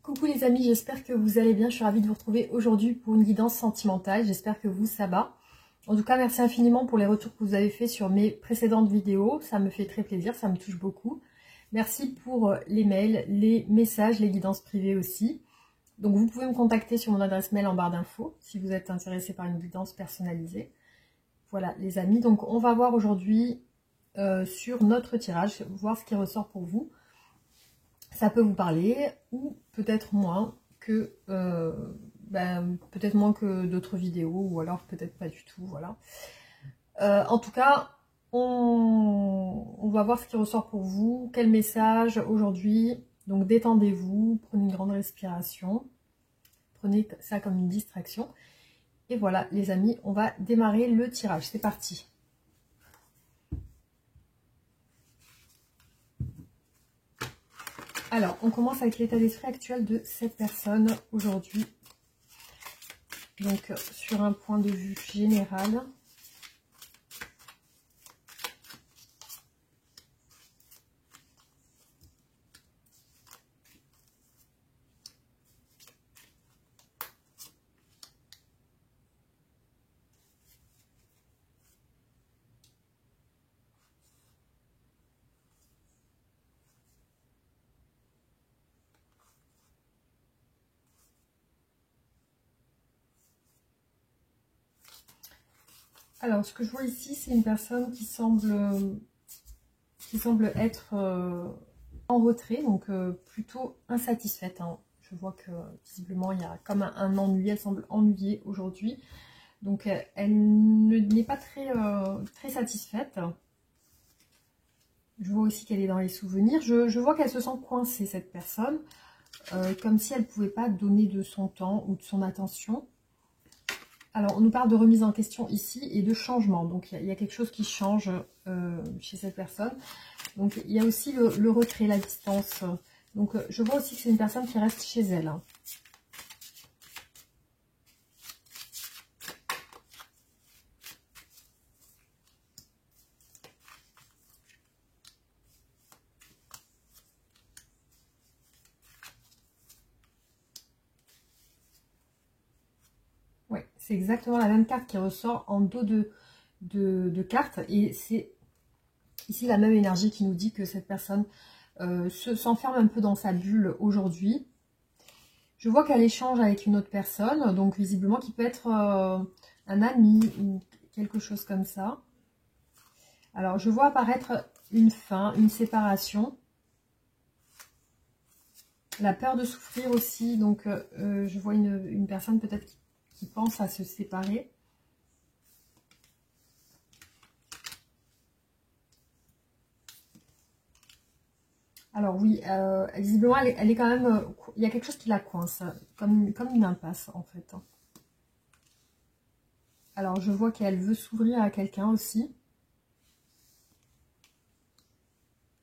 Coucou les amis, j'espère que vous allez bien. Je suis ravie de vous retrouver aujourd'hui pour une guidance sentimentale. J'espère que vous, ça va. En tout cas, merci infiniment pour les retours que vous avez fait sur mes précédentes vidéos. Ça me fait très plaisir, ça me touche beaucoup. Merci pour les mails, les messages, les guidances privées aussi. Donc vous pouvez me contacter sur mon adresse mail en barre d'infos si vous êtes intéressé par une guidance personnalisée. Voilà les amis, donc on va voir aujourd'hui sur notre tirage, voir ce qui ressort pour vous. Ça peut vous parler ou peut-être moins que d'autres vidéos ou alors peut-être pas du tout, voilà. En tout cas, on va voir ce qui ressort pour vous, quel message aujourd'hui. Donc détendez-vous, prenez une grande respiration, prenez ça comme une distraction. Et voilà les amis, on va démarrer le tirage, c'est parti. Alors, on commence avec l'état d'esprit actuel de cette personne aujourd'hui. Donc, sur un point de vue général. Alors, ce que je vois ici, c'est une personne qui semble être en retrait, donc plutôt insatisfaite. Hein. Je vois que visiblement, il y a comme un ennui, elle semble ennuyée aujourd'hui. Donc, elle n'est pas très satisfaite. Je vois aussi qu'elle est dans les souvenirs. Je vois qu'elle se sent coincée, cette personne, comme si elle ne pouvait pas donner de son temps ou de son attention. Alors, on nous parle de remise en question ici et de changement. Donc, il y a quelque chose qui change chez cette personne. Donc, il y a aussi le retrait, la distance. Donc, je vois aussi que c'est une personne qui reste chez elle. Hein. Ouais, c'est exactement la même carte qui ressort en dos de carte. Et c'est ici la même énergie qui nous dit que cette personne s'enferme un peu dans sa bulle aujourd'hui. Je vois qu'elle échange avec une autre personne, donc visiblement qui peut être un ami ou quelque chose comme ça. Alors, je vois apparaître une fin, une séparation. La peur de souffrir aussi, donc je vois une personne peut-être qui pense à se séparer. Alors oui, visiblement, elle est quand même... il y a quelque chose qui la coince, comme une impasse en fait. Alors, je vois qu'elle veut s'ouvrir à quelqu'un aussi.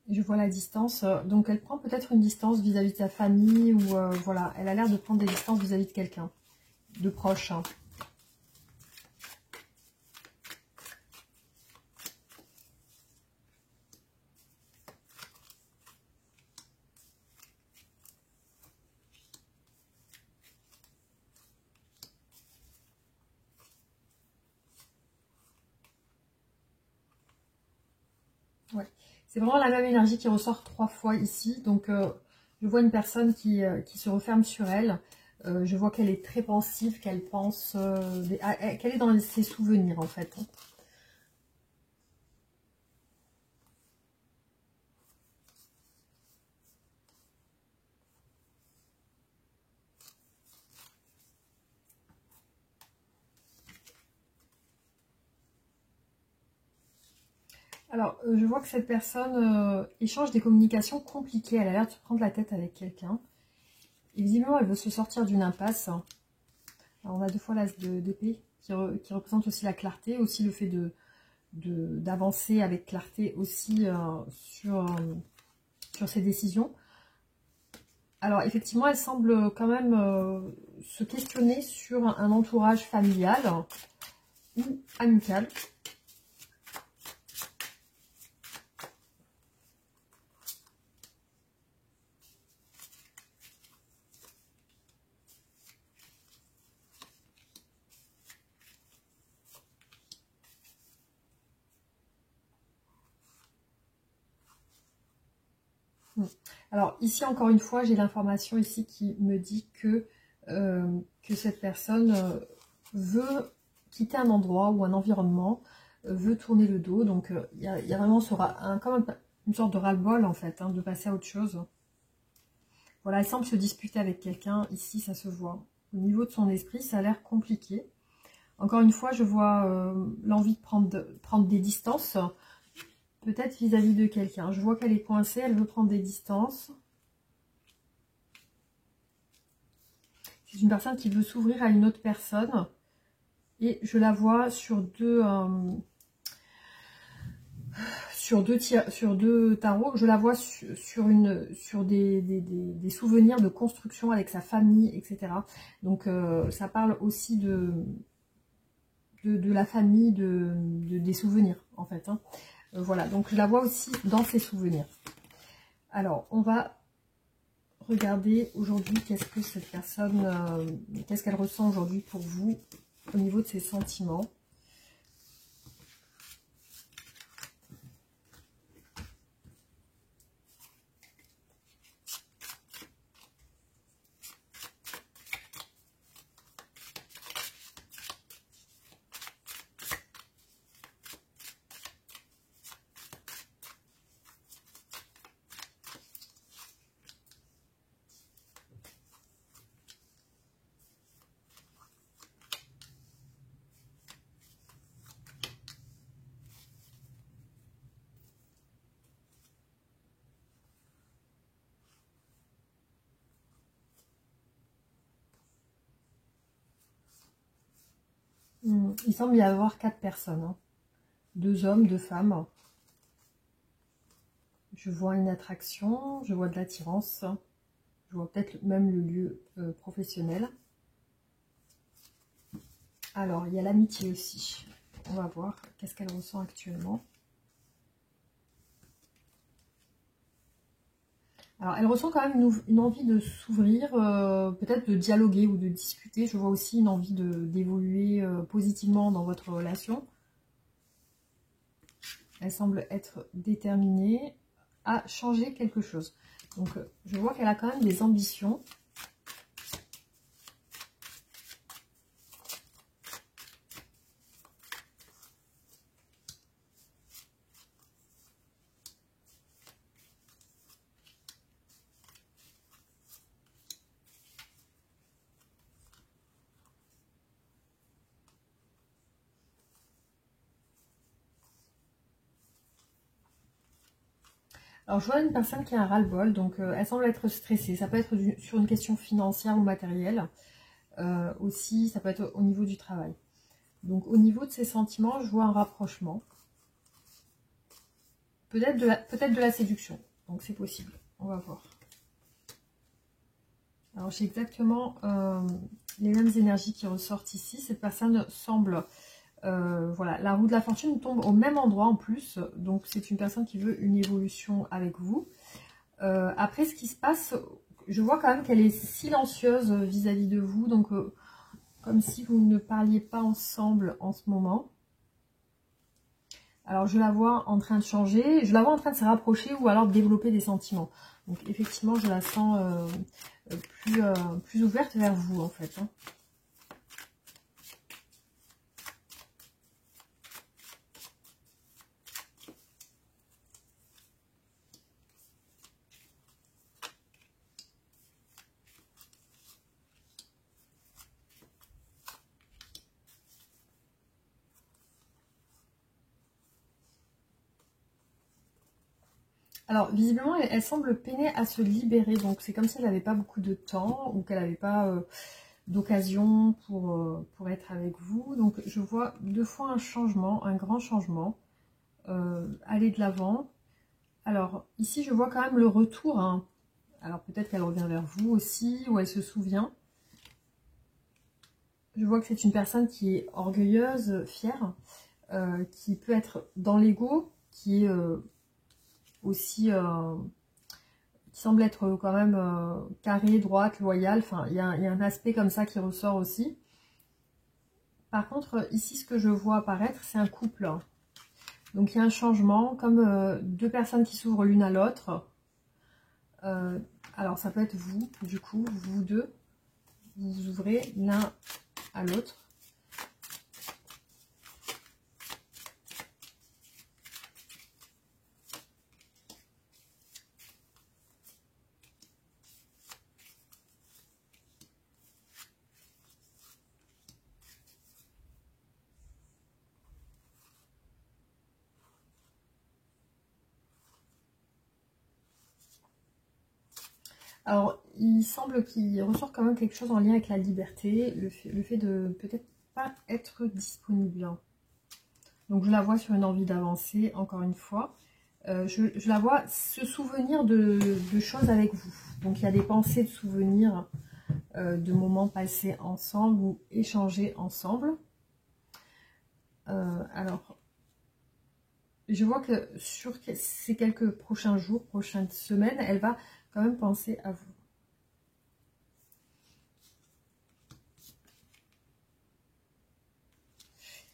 Je vois la distance, donc elle prend peut-être une distance vis-à-vis de sa famille ou voilà, elle a l'air de prendre des distances vis-à-vis de quelqu'un, de proche. Hein. Ouais. C'est vraiment la même énergie qui ressort 3 fois ici, donc je vois une personne qui se referme sur elle. Je vois qu'elle est très pensive, qu'elle pense, qu'elle est dans ses souvenirs en fait. Alors, je vois que cette personne échange des communications compliquées. Elle a l'air de se prendre la tête avec quelqu'un. Et visiblement, elle veut se sortir d'une impasse. Alors, on a 2 fois l'as d'épée qui représente aussi la clarté, aussi le fait d'avancer avec clarté aussi sur ses décisions. Alors, effectivement, elle semble quand même se questionner sur un entourage familial ou amical. Alors ici, encore une fois, j'ai l'information ici qui me dit que cette personne veut quitter un endroit ou un environnement, veut tourner le dos. Donc il y a vraiment comme une sorte de ras-le-bol en fait, hein, de passer à autre chose. Voilà, elle semble se disputer avec quelqu'un. Ici, ça se voit. Au niveau de son esprit, ça a l'air compliqué. Encore une fois, je vois l'envie de prendre des distances, peut-être vis-à-vis de quelqu'un. Je vois qu'elle est coincée, elle veut prendre des distances. C'est une personne qui veut s'ouvrir à une autre personne. Et je la vois sur deux tarots. Je la vois sur des souvenirs de construction avec sa famille, etc. Donc ça parle aussi de la famille, des souvenirs en fait. Hein. Voilà, donc je la vois aussi dans ses souvenirs. Alors, on va regarder aujourd'hui qu'est-ce que cette personne, qu'est-ce qu'elle ressent aujourd'hui pour vous au niveau de ses sentiments. Il semble y avoir 4 personnes. Hein. 2 hommes, 2 femmes. Je vois une attraction, je vois de l'attirance. Je vois peut-être même le lieu professionnel. Alors, il y a l'amitié aussi. On va voir qu'est-ce qu'elle ressent actuellement. Alors, elle ressent quand même une envie de s'ouvrir, peut-être de dialoguer ou de discuter. Je vois aussi une envie d'évoluer positivement dans votre relation. Elle semble être déterminée à changer quelque chose. Donc, je vois qu'elle a quand même des ambitions. Alors, je vois une personne qui a un ras-le-bol, donc elle semble être stressée. Ça peut être sur une question financière ou matérielle. Aussi, ça peut être au niveau du travail. Donc, au niveau de ses sentiments, je vois un rapprochement. Peut-être de la séduction. Donc, c'est possible. On va voir. Alors, j'ai exactement les mêmes énergies qui ressortent ici. Cette personne semble... voilà, la roue de la fortune tombe au même endroit en plus. Donc, c'est une personne qui veut une évolution avec vous. Après, ce qui se passe, je vois quand même qu'elle est silencieuse vis-à-vis de vous. Donc, comme si vous ne parliez pas ensemble en ce moment. Alors, je la vois en train de changer. Je la vois en train de se rapprocher ou alors de développer des sentiments. Donc, effectivement, je la sens plus ouverte vers vous, en fait. Hein. Alors, visiblement, elle semble peiner à se libérer. Donc, c'est comme si elle n'avait pas beaucoup de temps ou qu'elle n'avait pas d'occasion pour être avec vous. Donc, je vois 2 fois un changement, un grand changement. Aller de l'avant. Alors, ici, je vois quand même le retour. Hein. Alors, peut-être qu'elle revient vers vous aussi ou elle se souvient. Je vois que c'est une personne qui est orgueilleuse, fière, qui peut être dans l'ego, qui est... aussi qui semble être quand même carrée, droite, loyale. Enfin, il y a un aspect comme ça qui ressort aussi. Par contre, ici, ce que je vois apparaître, c'est un couple. Donc, il y a un changement, comme 2 personnes qui s'ouvrent l'une à l'autre. Alors ça peut être vous, du coup, vous deux, vous vous ouvrez l'un à l'autre. Alors, il semble qu'il ressort quand même quelque chose en lien avec la liberté, le fait de peut-être pas être disponible. Donc, je la vois sur une envie d'avancer, encore une fois. Je la vois se souvenir de choses avec vous. Donc, il y a des pensées de souvenirs de moments passés ensemble ou échangés ensemble. Alors, je vois que sur ces quelques prochains jours, prochaines semaines, elle va quand même penser à vous.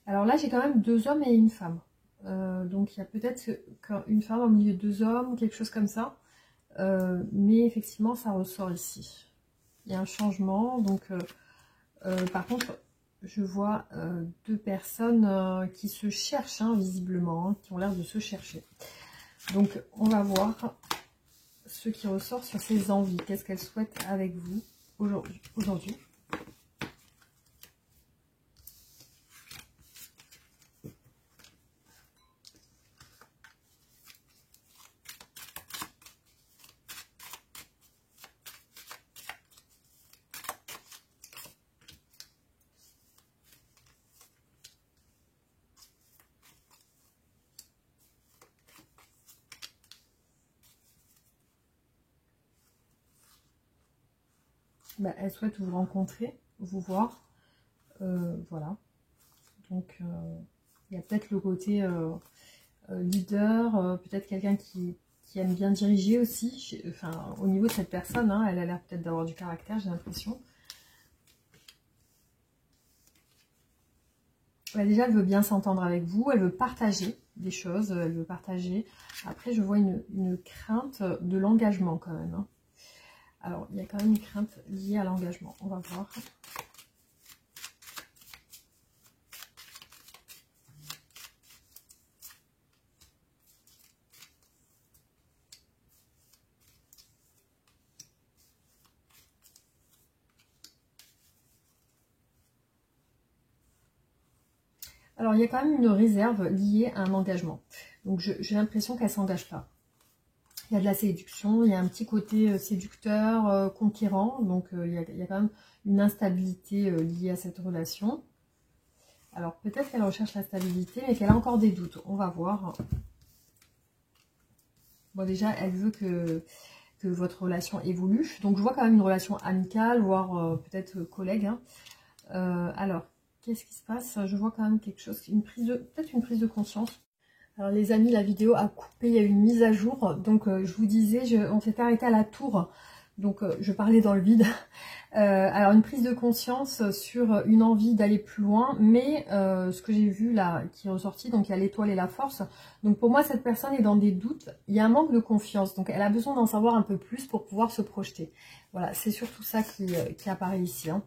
Alors là, j'ai quand même 2 hommes et une femme. Donc il y a peut-être une femme au milieu de 2 hommes, quelque chose comme ça. Mais effectivement, ça ressort ici. Il y a un changement. Donc, par contre, je vois 2 personnes qui se cherchent, hein, visiblement, hein, qui ont l'air de se chercher. Donc, on va voir ce qui ressort sur ces envies. Qu'est-ce qu'elles souhaitent avec vous aujourd'hui. Ben, elles souhaitent vous rencontrer, vous voir. Voilà. Donc, il y a peut-être le côté leader, peut-être quelqu'un qui aime bien diriger aussi. Enfin, au niveau de cette personne, hein, elle a l'air peut-être d'avoir du caractère, j'ai l'impression. Déjà, elle veut bien s'entendre avec vous, elle veut partager des choses, elle veut partager. Après, je vois une crainte de l'engagement quand même. Hein. Alors, il y a quand même une crainte liée à l'engagement. On va voir. Alors, il y a quand même une réserve liée à un engagement. Donc, j'ai l'impression qu'elle ne s'engage pas. Il y a de la séduction, il y a un petit côté séducteur, conquérant. Donc, il y a quand même une instabilité liée à cette relation. Alors, peut-être qu'elle recherche la stabilité, mais qu'elle a encore des doutes. On va voir. Bon, déjà, elle veut que votre relation évolue. Donc, je vois quand même une relation amicale, voire peut-être collègue. Hein. Alors, qu'est-ce qui se passe? Je vois quand même quelque chose, peut-être une prise de conscience. Alors les amis, la vidéo a coupé, il y a eu une mise à jour. Donc je vous disais, on s'était arrêté à la tour. Donc je parlais dans le vide. Alors une prise de conscience sur une envie d'aller plus loin. Mais ce que j'ai vu là, qui est ressorti, donc il y a l'étoile et la force. Donc pour moi, cette personne est dans des doutes. Il y a un manque de confiance. Donc elle a besoin d'en savoir un peu plus pour pouvoir se projeter. Voilà, c'est surtout ça qui apparaît ici. Hein.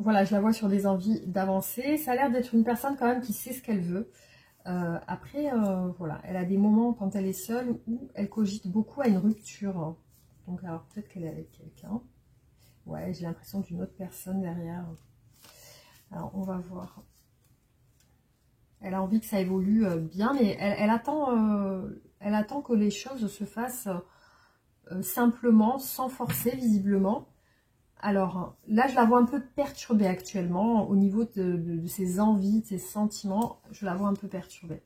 Voilà, je la vois sur des envies d'avancer. Ça a l'air d'être une personne quand même qui sait ce qu'elle veut. Après, voilà, elle a des moments quand elle est seule où elle cogite beaucoup à une rupture. Donc, alors peut-être qu'elle est avec quelqu'un. Ouais, j'ai l'impression d'une autre personne derrière. Alors, on va voir. Elle a envie que ça évolue bien, mais elle attend que les choses se fassent simplement, sans forcer, visiblement. Alors, là, je la vois un peu perturbée actuellement au niveau de ses envies, de ses sentiments. Je la vois un peu perturbée.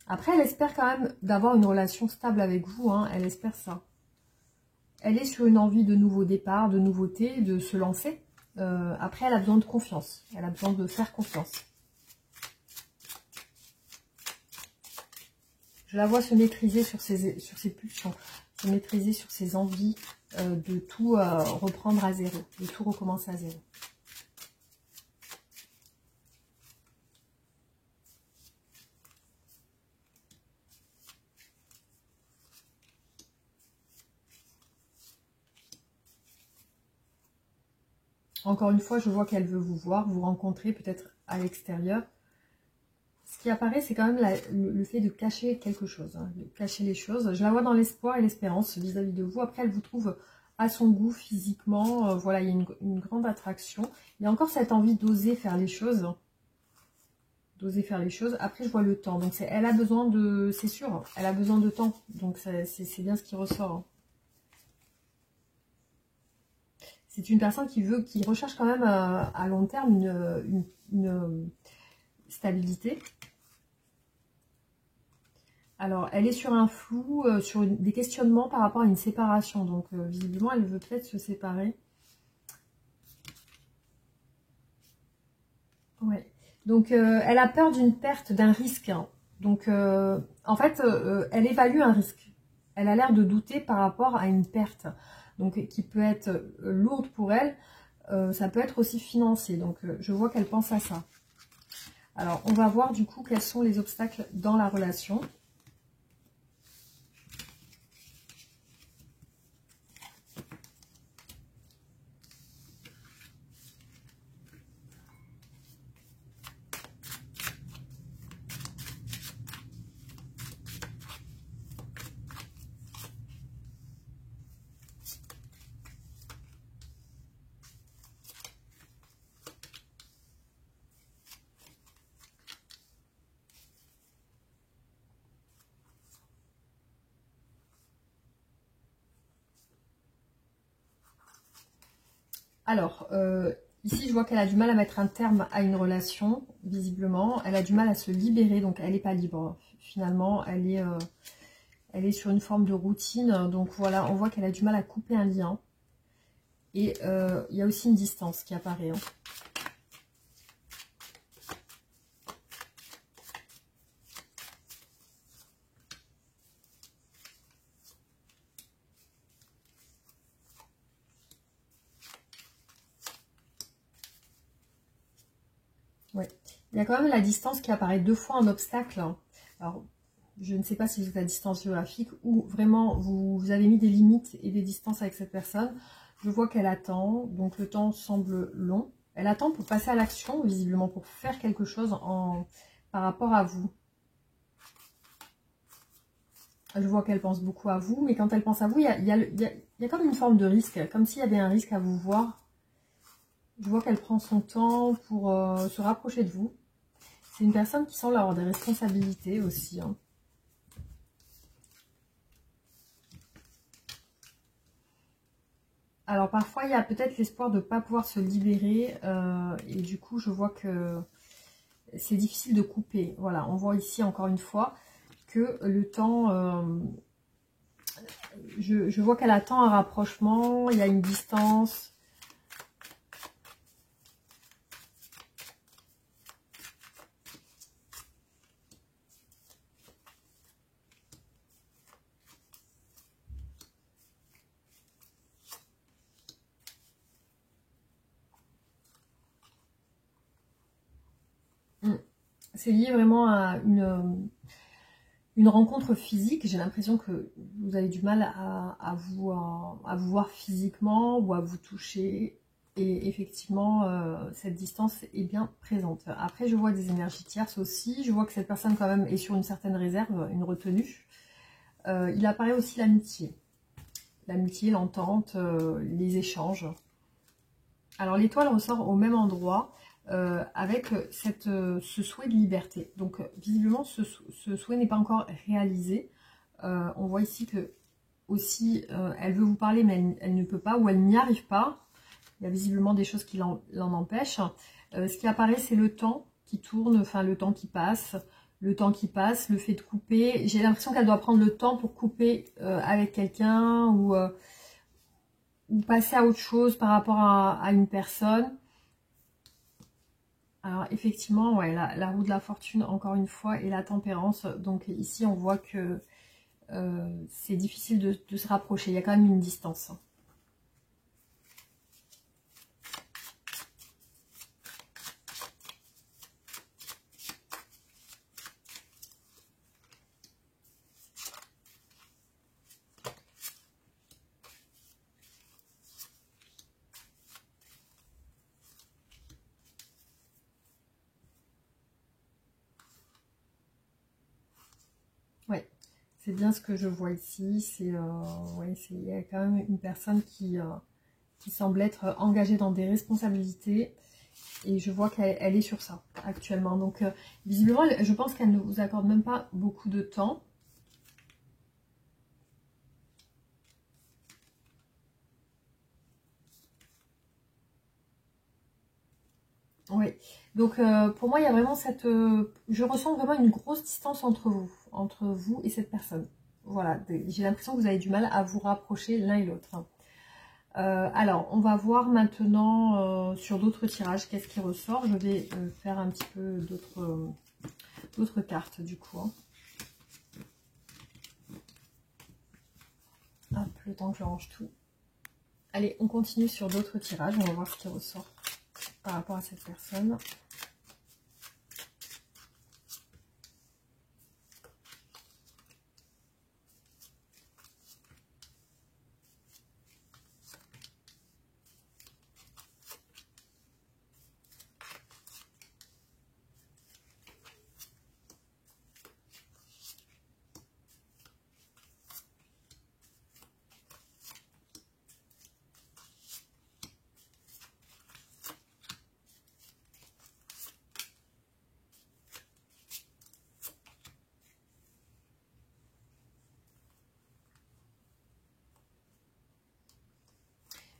Après, elle espère quand même d'avoir une relation stable avec vous. Hein, elle espère ça. Elle est sur une envie de nouveau départ, de nouveauté, de se lancer. Après, elle a besoin de confiance. Elle a besoin de faire confiance. Je la vois se maîtriser sur ses pulsions, se maîtriser sur ses envies de tout reprendre à zéro, de tout recommencer à zéro. Encore une fois, je vois qu'elle veut vous voir, vous rencontrer peut-être à l'extérieur. Ce qui apparaît, c'est quand même le fait de cacher quelque chose, hein, de cacher les choses. Je la vois dans l'espoir et l'espérance vis-à-vis de vous. Après, elle vous trouve à son goût physiquement. Voilà, il y a une grande attraction. Il y a encore cette envie d'oser faire les choses. D'oser faire les choses. Après, je vois le temps. Donc, elle a besoin de... C'est sûr, elle a besoin de temps. Donc, c'est bien ce qui ressort. Hein. C'est une personne qui recherche quand même à long terme une stabilité. Alors, elle est sur un flou, sur des questionnements par rapport à une séparation. Donc, visiblement, elle veut peut-être se séparer. Ouais. Donc, elle a peur d'une perte, d'un risque. Hein. Donc, en fait, elle évalue un risque. Elle a l'air de douter par rapport à une perte. Donc, qui peut être lourde pour elle. Ça peut être aussi financier. Donc, je vois qu'elle pense à ça. Alors, on va voir du coup quels sont les obstacles dans la relation. Alors, ici, je vois qu'elle a du mal à mettre un terme à une relation, visiblement. Elle a du mal à se libérer, donc elle n'est pas libre. Finalement, elle est sur une forme de routine. Donc voilà, on voit qu'elle a du mal à couper un lien. Et il y a aussi une distance qui apparaît. Hein. Ouais. Il y a quand même la distance qui apparaît deux fois en obstacle. Hein. Alors, je ne sais pas si vous êtes à distance géographique ou vraiment vous avez mis des limites et des distances avec cette personne. Je vois qu'elle attend, donc le temps semble long. Elle attend pour passer à l'action, visiblement, pour faire quelque chose par rapport à vous. Je vois qu'elle pense beaucoup à vous, mais quand elle pense à vous, il y a comme une forme de risque, comme s'il y avait un risque à vous voir. Je vois qu'elle prend son temps pour se rapprocher de vous. C'est une personne qui semble avoir des responsabilités aussi. Hein. Alors parfois, il y a peut-être l'espoir de ne pas pouvoir se libérer. Et du coup, je vois que c'est difficile de couper. Voilà, on voit ici encore une fois que le temps... je vois qu'elle attend un rapprochement, il y a une distance. C'est lié vraiment à une rencontre physique. J'ai l'impression que vous avez du mal à vous voir physiquement ou à vous toucher. Et effectivement, cette distance est bien présente. Après, je vois des énergies tierces aussi. Je vois que cette personne quand même est sur une certaine réserve, une retenue. Il apparaît aussi l'amitié. L'amitié, l'entente, les échanges. Alors l'étoile ressort au même endroit avec ce souhait de liberté. Donc visiblement ce souhait n'est pas encore réalisé. On voit ici que aussi elle veut vous parler mais elle ne peut pas ou elle n'y arrive pas. Il y a visiblement des choses qui l'en empêchent. Ce qui apparaît c'est le temps qui tourne, enfin le temps qui passe. Le temps qui passe, le fait de couper. J'ai l'impression qu'elle doit prendre le temps pour couper avec quelqu'un ou passer à autre chose par rapport à une personne. Alors effectivement, ouais, la roue de la fortune, encore une fois, et la tempérance. Donc ici, on voit que c'est difficile de se rapprocher. Il y a quand même une distance. Ouais, c'est bien ce que je vois ici. Ouais, il y a quand même une personne qui semble être engagée dans des responsabilités. Et je vois qu'elle est sur ça actuellement. Donc, visiblement, je pense qu'elle ne vous accorde même pas beaucoup de temps. Oui. Donc, pour moi, il y a vraiment cette... je ressens vraiment une grosse distance entre vous et cette personne. Voilà, j'ai l'impression que vous avez du mal à vous rapprocher l'un et l'autre. Alors, on va voir maintenant sur d'autres tirages qu'est-ce qui ressort. Je vais faire un petit peu d'autres cartes du coup. Hein. Hop, le temps que je range tout. Allez, on continue sur d'autres tirages. On va voir ce qui ressort par rapport à cette personne.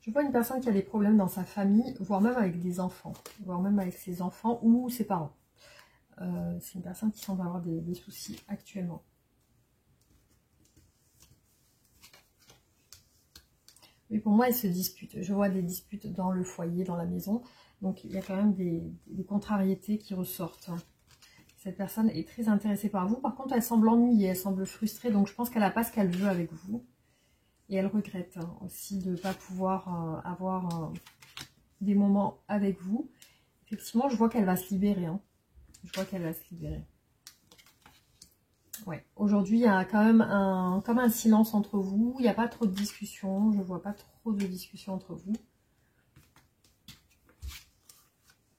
Je vois une personne qui a des problèmes dans sa famille, voire même avec des enfants, voire même avec ses enfants ou ses parents. C'est une personne qui semble avoir des soucis actuellement. Mais pour moi, elle se dispute. Je vois des disputes dans le foyer, dans la maison. Donc, il y a quand même des contrariétés qui ressortent. Cette personne est très intéressée par vous. Par contre, elle semble ennuyée, elle semble frustrée. Donc, je pense qu'elle n'a pas ce qu'elle veut avec vous. Et elle regrette aussi de ne pas pouvoir avoir des moments avec vous. Effectivement, je vois qu'elle va se libérer. Hein. Je vois qu'elle va se libérer. Ouais. Aujourd'hui, il y a quand même comme un silence entre vous. Il n'y a pas trop de discussion. Je ne vois pas trop de discussion entre vous.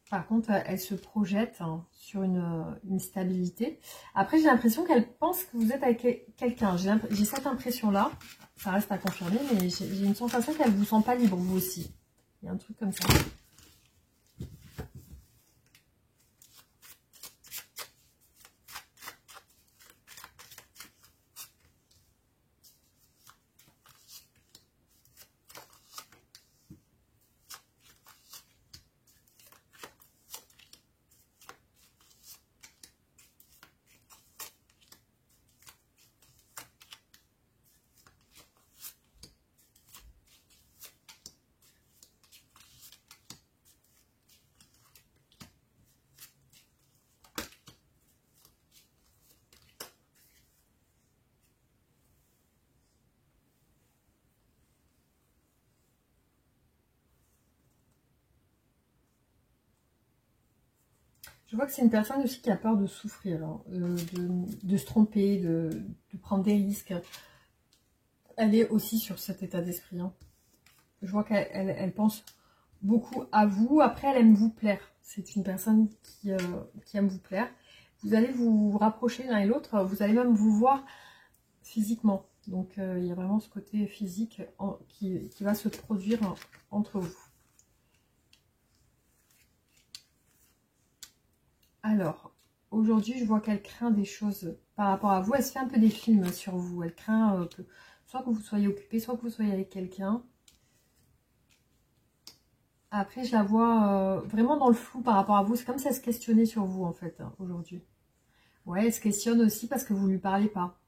Par contre, elle se projette sur une stabilité. Après, j'ai l'impression qu'elle pense que vous êtes avec quelqu'un. J'ai cette impression-là. Ça reste à confirmer, mais j'ai une sensation qu'elle ne vous sent pas libre, vous aussi. Il y a un truc comme ça. Je vois que c'est une personne aussi qui a peur de souffrir, hein, de se tromper, de prendre des risques. Elle est aussi sur cet état d'esprit. Hein. Je vois qu'elle pense beaucoup à vous. Après, elle aime vous plaire. C'est une personne qui aime vous plaire. Vous allez vous rapprocher l'un et l'autre. Vous allez même vous voir physiquement. Donc, il y a vraiment ce côté physique qui va se produire entre vous. Alors, aujourd'hui, je vois qu'elle craint des choses par rapport à vous. Elle se fait un peu des films sur vous. Elle craint que soit que vous soyez occupé, soit que vous soyez avec quelqu'un. Après, je la vois vraiment dans le flou par rapport à vous. C'est comme si elle se questionnait sur vous, en fait, hein, aujourd'hui. Ouais, elle se questionne aussi parce que vous ne lui parlez pas.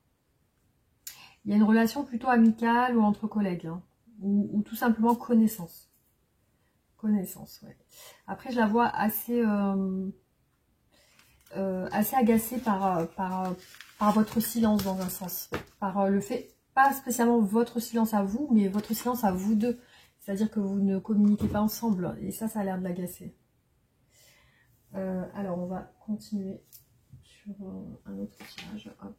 Il y a une relation plutôt amicale ou entre collègues, hein, ou tout simplement connaissance. reconnaissance, ouais. Après, je la vois assez agacée par votre silence dans un sens. Par le fait, pas spécialement votre silence à vous, mais votre silence à vous deux. C'est-à-dire que vous ne communiquez pas ensemble. Et ça a l'air de l'agacer. Alors, on va continuer sur un autre tirage. Hop.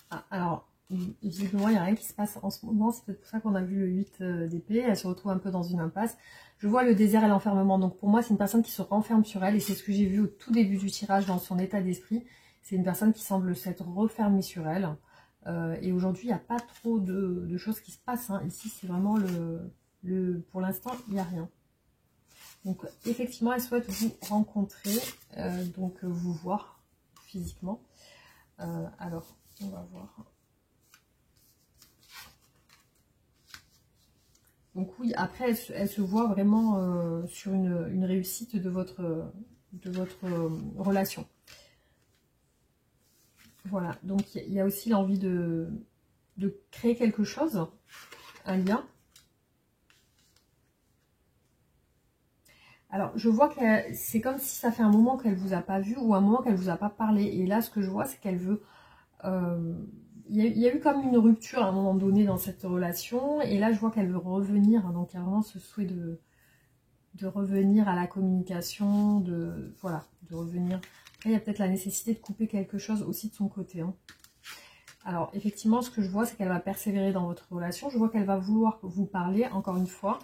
Ah, alors, visiblement, il n'y a rien qui se passe en ce moment. C'est peut-être pour ça qu'on a vu le 8 d'épée. Elle se retrouve un peu dans une impasse. Je vois le désert et l'enfermement. Donc, pour moi, c'est une personne qui se renferme sur elle. Et c'est ce que j'ai vu au tout début du tirage dans son état d'esprit. C'est une personne qui semble s'être refermée sur elle. Et aujourd'hui, il n'y a pas trop de choses qui se passent, hein. Ici, c'est vraiment pour l'instant, il n'y a rien. Donc, effectivement, elle souhaite vous rencontrer, donc vous voir physiquement. Alors, on va voir. Donc oui, après, elle se voit vraiment sur une réussite de votre relation. Voilà, donc il y a aussi l'envie de créer quelque chose, un lien. Alors, je vois que c'est comme si ça fait un moment qu'elle ne vous a pas vu ou un moment qu'elle ne vous a pas parlé. Et là, ce que je vois, c'est qu'elle veut... il y a eu comme une rupture à un moment donné dans cette relation. Et là, je vois qu'elle veut revenir. Donc, il y a vraiment ce souhait de revenir à la communication, de revenir. Après, il y a peut-être la nécessité de couper quelque chose aussi de son côté, hein. Alors, effectivement, ce que je vois, c'est qu'elle va persévérer dans votre relation. Je vois qu'elle va vouloir vous parler, encore une fois.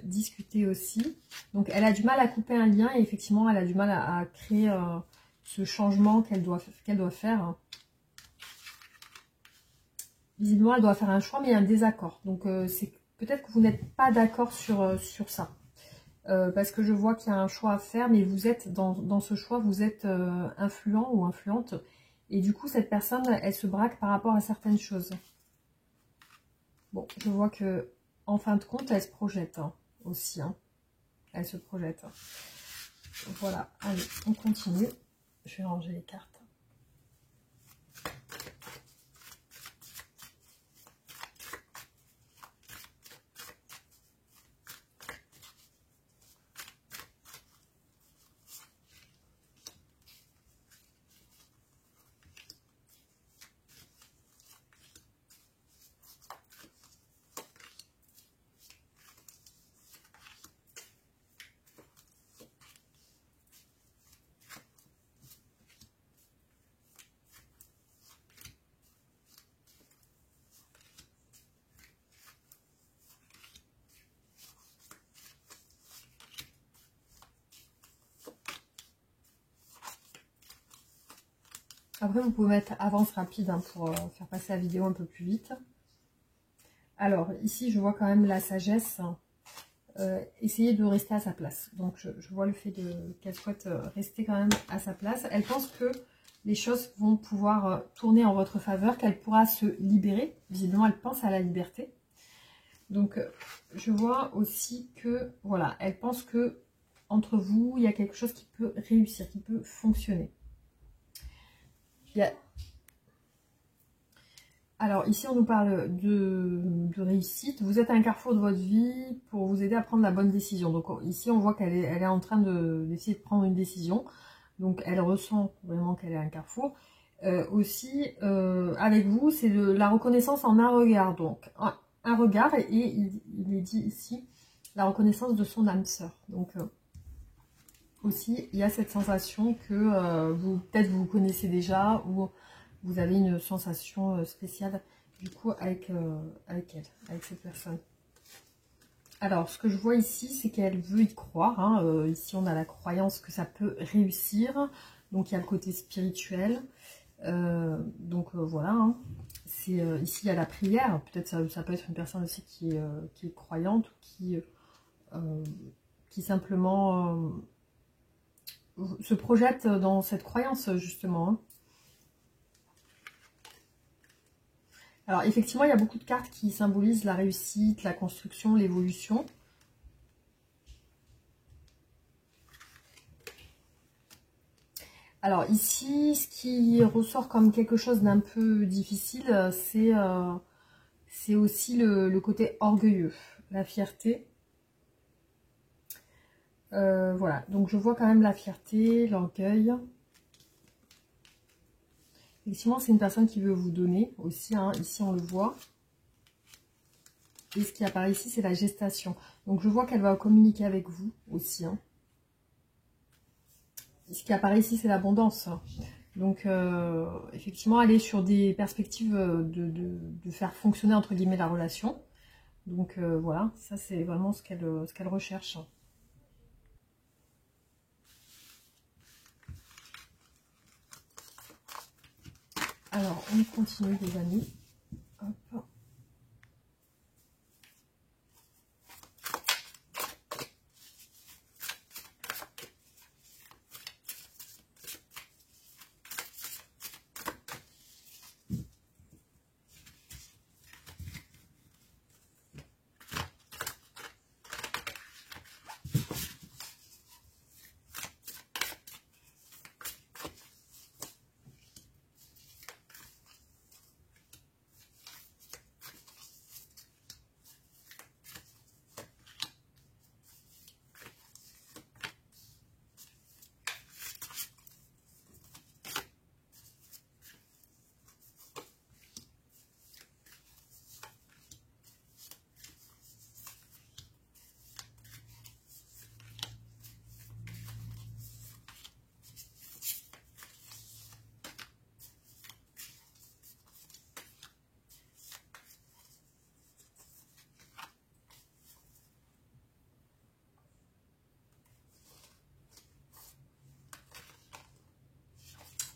Discuter aussi. Donc elle a du mal à couper un lien et effectivement elle a du mal à créer ce changement qu'elle doit faire. Visiblement elle doit faire un choix mais il y a un désaccord. Donc c'est peut-être que vous n'êtes pas d'accord sur ça. Parce que je vois qu'il y a un choix à faire mais vous êtes dans ce choix, vous êtes influent ou influente et du coup cette personne elle se braque par rapport à certaines choses. Bon, je vois que en fin de compte elle se projette, hein, aussi, hein. Elle se projette. Voilà, allez, on continue. Je vais ranger les cartes. Après, vous pouvez mettre avance rapide, hein, pour faire passer la vidéo un peu plus vite. Alors, ici, je vois quand même la sagesse. Essayer de rester à sa place. Donc, je vois le fait qu'elle souhaite rester quand même à sa place. Elle pense que les choses vont pouvoir tourner en votre faveur, qu'elle pourra se libérer. Visiblement, elle pense à la liberté. Donc, je vois aussi que, voilà, elle pense que entre vous, il y a quelque chose qui peut réussir, qui peut fonctionner. Alors, ici, on nous parle de réussite. Vous êtes à un carrefour de votre vie pour vous aider à prendre la bonne décision. Donc, ici, on voit qu'elle est en train d'essayer de prendre une décision. Donc, elle ressent vraiment qu'elle est à un carrefour. Aussi, avec vous, c'est la reconnaissance en un regard. Donc, un regard, et il est dit ici, la reconnaissance de son âme sœur. Donc, aussi, il y a cette sensation que peut-être vous connaissez déjà, ou vous avez une sensation spéciale du coup avec elle, avec cette personne. Alors, ce que je vois ici, c'est qu'elle veut y croire. Hein. Ici, on a la croyance que ça peut réussir. Donc, il y a le côté spirituel. Voilà. Hein. Ici, il y a la prière. Peut-être ça peut être une personne aussi qui est croyante ou qui simplement se projette dans cette croyance, justement. Hein. Alors, effectivement, il y a beaucoup de cartes qui symbolisent la réussite, la construction, l'évolution. Alors, ici, ce qui ressort comme quelque chose d'un peu difficile, c'est aussi le côté orgueilleux, la fierté. Voilà, donc je vois quand même la fierté, l'orgueil. Effectivement, c'est une personne qui veut vous donner aussi, hein. Ici on le voit. Et ce qui apparaît ici, c'est la gestation. Donc je vois qu'elle va communiquer avec vous aussi. Hein. Et ce qui apparaît ici, c'est l'abondance. Donc effectivement, elle est sur des perspectives de faire fonctionner entre guillemets la relation. Donc voilà, ça c'est vraiment ce qu'elle recherche. Alors, on continue les amis. Hop.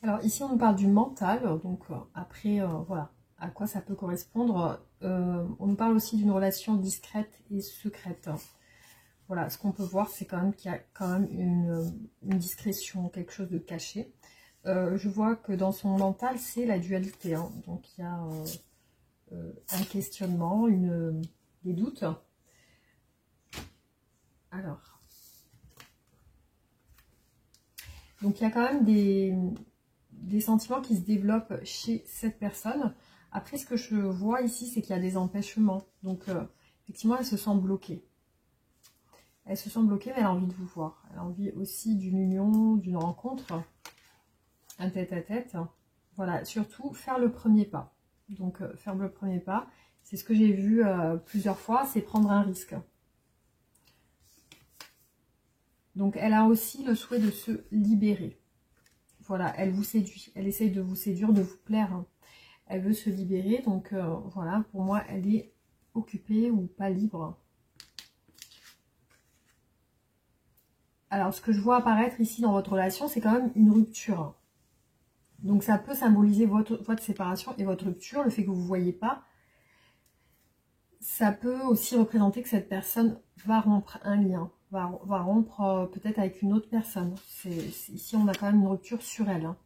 Alors ici on nous parle du mental, donc après voilà à quoi ça peut correspondre. On nous parle aussi d'une relation discrète et secrète. Voilà, ce qu'on peut voir c'est quand même qu'il y a quand même une discrétion, quelque chose de caché. Je vois que dans son mental c'est la dualité, hein. Donc il y a un questionnement, des doutes. Alors, donc il y a quand même des sentiments qui se développent chez cette personne. Après, ce que je vois ici, c'est qu'il y a des empêchements. Donc, effectivement, elle se sent bloquée. Elle se sent bloquée, mais elle a envie de vous voir. Elle a envie aussi d'une union, d'une rencontre, un tête-à-tête. Voilà, surtout, faire le premier pas. Donc, faire le premier pas, c'est ce que j'ai vu plusieurs fois, c'est prendre un risque. Donc, elle a aussi le souhait de se libérer. Voilà, elle vous séduit. Elle essaye de vous séduire, de vous plaire. Hein. Elle veut se libérer. Donc, voilà, pour moi, elle est occupée ou pas libre. Alors, ce que je vois apparaître ici dans votre relation, c'est quand même une rupture. Donc, ça peut symboliser votre séparation et votre rupture, le fait que vous ne voyez pas. Ça peut aussi représenter que cette personne va rompre un lien, va rompre peut-être avec une autre personne. Ici, on a quand même une rupture sur elle. Hein.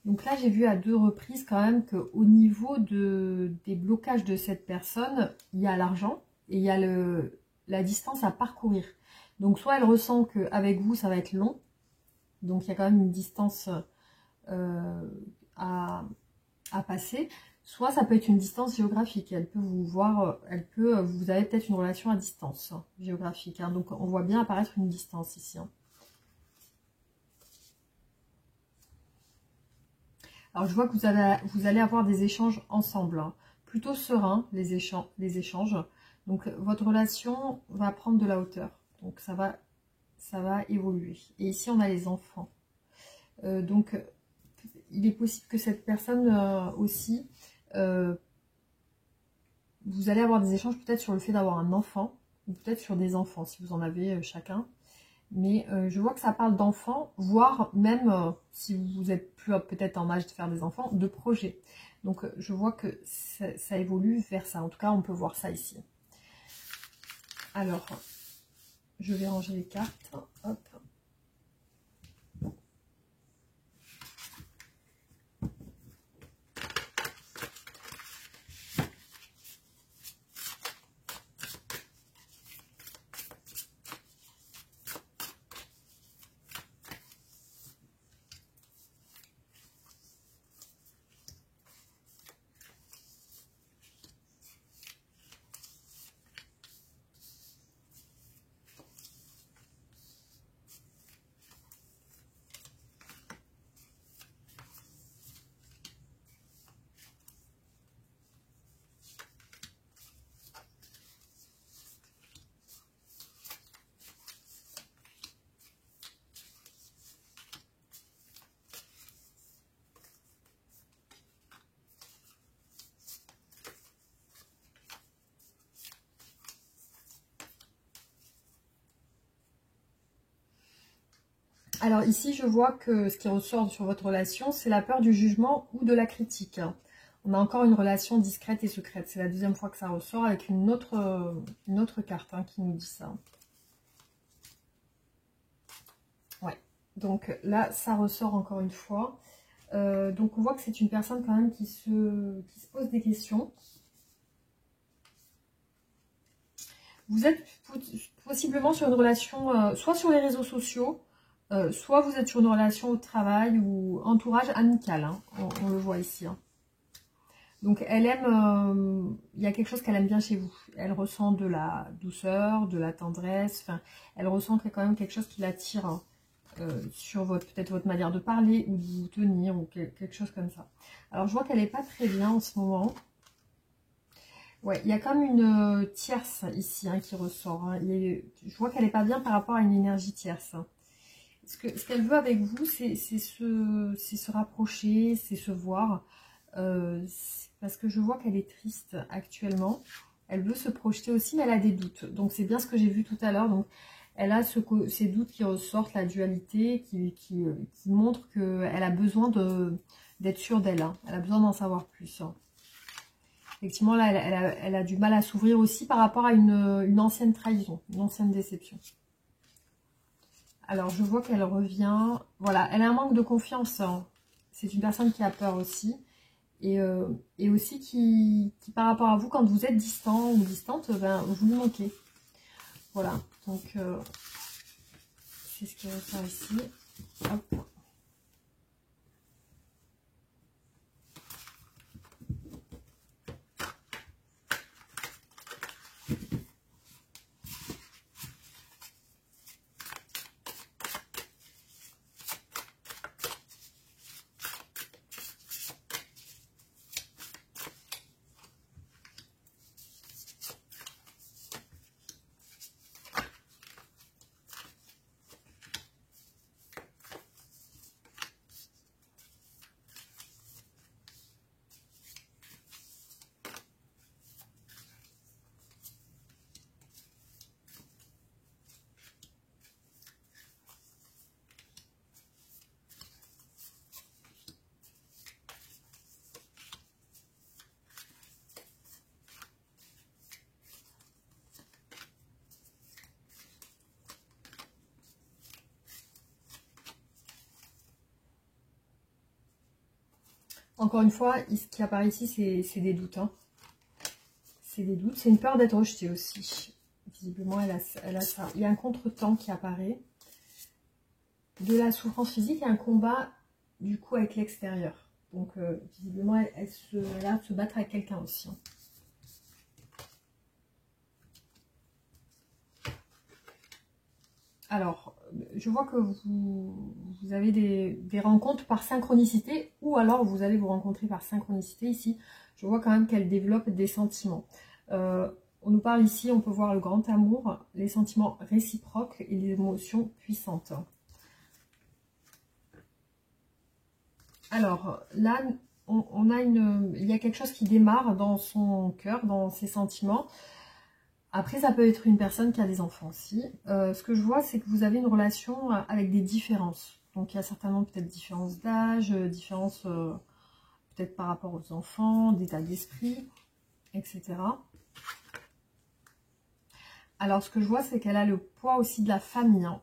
Donc là, j'ai vu à 2 reprises quand même qu'au niveau des blocages de cette personne, il y a l'argent et il y a la distance à parcourir. Donc soit elle ressent qu'avec vous, ça va être long. Donc il y a quand même une distance à passer. Soit ça peut être une distance géographique. Elle peut vous voir, vous avez peut-être une relation à distance géographique. Hein. Donc on voit bien apparaître une distance ici. Hein. Alors je vois que vous allez avoir des échanges ensemble. Hein. Plutôt sereins les échanges. Donc votre relation va prendre de la hauteur. Donc ça va évoluer. Et ici on a les enfants. Donc il est possible que cette personne aussi, vous allez avoir des échanges peut-être sur le fait d'avoir un enfant, ou peut-être sur des enfants, si vous en avez chacun. Mais je vois que ça parle d'enfants, voire même, si vous êtes plus peut-être en âge de faire des enfants, de projets. Donc je vois que ça évolue vers ça. En tout cas, on peut voir ça ici. Alors, je vais ranger les cartes. Hop. Alors ici, je vois que ce qui ressort sur votre relation, c'est la peur du jugement ou de la critique. On a encore une relation discrète et secrète. C'est la deuxième fois que ça ressort avec une autre carte qui nous dit ça. Ouais, donc là, ça ressort encore une fois. Donc on voit que c'est une personne quand même qui se pose des questions. Vous êtes possiblement sur une relation, soit sur les réseaux sociaux, soit vous êtes sur une relation au travail ou entourage amical, on le voit ici. Donc elle aime, il y a quelque chose qu'elle aime bien chez vous. Elle ressent de la douceur, de la tendresse, enfin, elle ressent quand même quelque chose qui l'attire sur peut-être votre manière de parler ou de vous tenir ou quelque chose comme ça. Alors je vois qu'elle n'est pas très bien en ce moment. Ouais, il y a comme une tierce ici qui ressort. Je vois qu'elle n'est pas bien par rapport à une énergie tierce. Ce qu'elle veut avec vous, c'est se rapprocher, c'est se voir. Parce que je vois qu'elle est triste actuellement. Elle veut se projeter aussi, mais elle a des doutes. Donc c'est bien ce que j'ai vu tout à l'heure. Donc elle a ces doutes qui ressortent, la dualité, qui montre qu'elle a besoin d'être sûre d'elle. Elle a besoin d'en savoir plus. Effectivement, là, elle a du mal à s'ouvrir aussi par rapport à une ancienne trahison, une ancienne déception. Alors, je vois qu'elle revient. Voilà, elle a un manque de confiance. C'est une personne qui a peur aussi. Et aussi qui, par rapport à vous, quand vous êtes distant ou distante, ben, vous lui manquez. Voilà, donc c'est ce qui ressort ici. Hop. Encore une fois, ce qui apparaît ici, c'est des doutes. C'est des doutes, c'est une peur d'être rejetée aussi. Visiblement, elle a ça. Il y a un contretemps qui apparaît. De la souffrance physique et un combat, du coup, avec l'extérieur. Donc, visiblement, elle a l'air de se battre avec quelqu'un aussi. Alors, je vois que vous avez des rencontres par synchronicité, ou alors vous allez vous rencontrer par synchronicité. Ici, je vois quand même qu'elle développe des sentiments. On nous parle ici, on peut voir le grand amour, les sentiments réciproques et les émotions puissantes. Alors là, on a il y a quelque chose qui démarre dans son cœur, dans ses sentiments. Après, ça peut être une personne qui a des enfants aussi. Ce que je vois, c'est que vous avez une relation avec des différences. Donc, il y a certainement peut-être différence d'âge, différence peut-être par rapport aux enfants, d'état d'esprit, etc. Alors, ce que je vois, c'est qu'elle a le poids aussi de la famille, hein.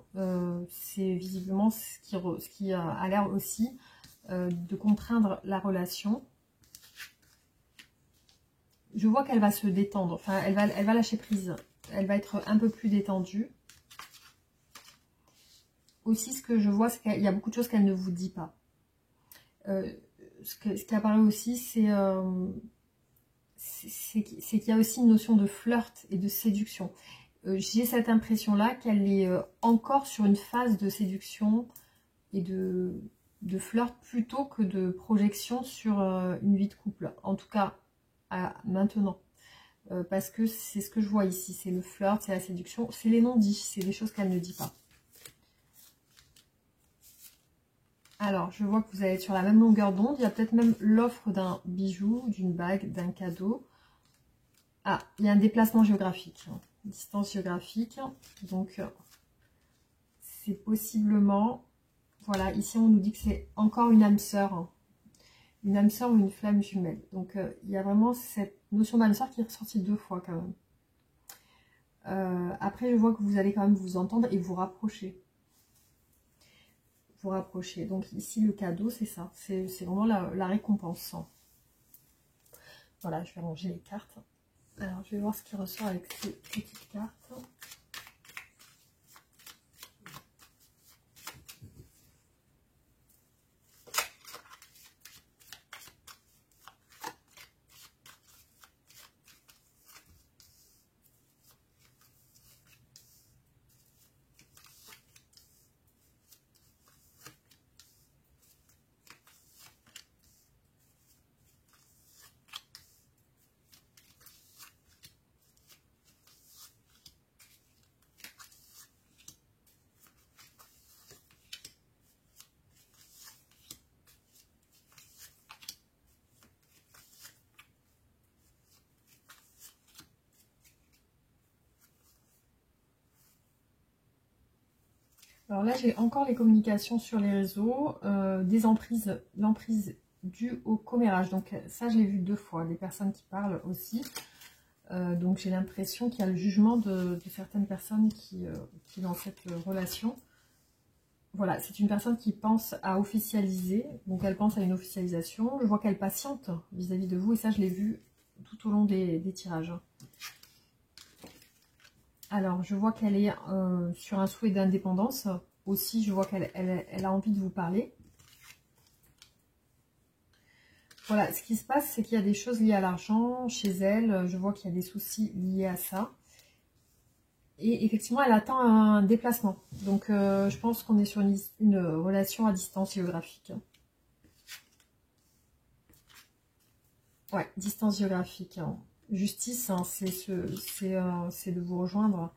C'est visiblement ce qui a l'air aussi de contraindre la relation. Je vois qu'elle va se détendre, enfin, elle va lâcher prise. Elle va être un peu plus détendue. Aussi, ce que je vois, c'est qu'il y a beaucoup de choses qu'elle ne vous dit pas. Ce qui apparaît aussi, c'est qu'il y a aussi une notion de flirt et de séduction. J'ai cette impression-là qu'elle est encore sur une phase de séduction et de flirt plutôt que de projection sur une vie de couple. En tout cas, maintenant. Parce que c'est ce que je vois ici. C'est le flirt, c'est la séduction, c'est les non-dits, c'est des choses qu'elle ne dit pas. Alors, je vois que vous allez être sur la même longueur d'onde. Il y a peut-être même l'offre d'un bijou, d'une bague, d'un cadeau. Ah, il y a un déplacement géographique, hein. Distance géographique. Donc, c'est possiblement... Voilà, ici, on nous dit que c'est encore une âme sœur. Hein. Une âme sœur ou une flamme jumelle. Donc, il y a vraiment cette notion d'âme sœur qui est ressortie 2 fois quand même. Après, je vois que vous allez quand même vous entendre et vous rapprocher. Donc ici, le cadeau, c'est ça. C'est vraiment la récompense. Voilà, je vais ranger les cartes. Alors, je vais voir ce qui ressort avec ces petites cartes. Alors là, j'ai encore les communications sur les réseaux, des emprises, l'emprise due au commérage. Donc ça, je l'ai vu 2 fois, des personnes qui parlent aussi. Donc j'ai l'impression qu'il y a le jugement de certaines personnes qui dans cette relation. Voilà, c'est une personne qui pense à officialiser, donc elle pense à une officialisation. Je vois qu'elle patiente vis-à-vis de vous, et ça, je l'ai vu tout au long des tirages. Alors, je vois qu'elle est sur un souhait d'indépendance. Aussi, je vois qu'elle a envie de vous parler. Voilà, ce qui se passe, c'est qu'il y a des choses liées à l'argent chez elle. Je vois qu'il y a des soucis liés à ça. Et effectivement, elle attend un déplacement. Donc, je pense qu'on est sur une relation à distance géographique. Ouais, distance géographique. Hein. Justice, hein, c'est de vous rejoindre.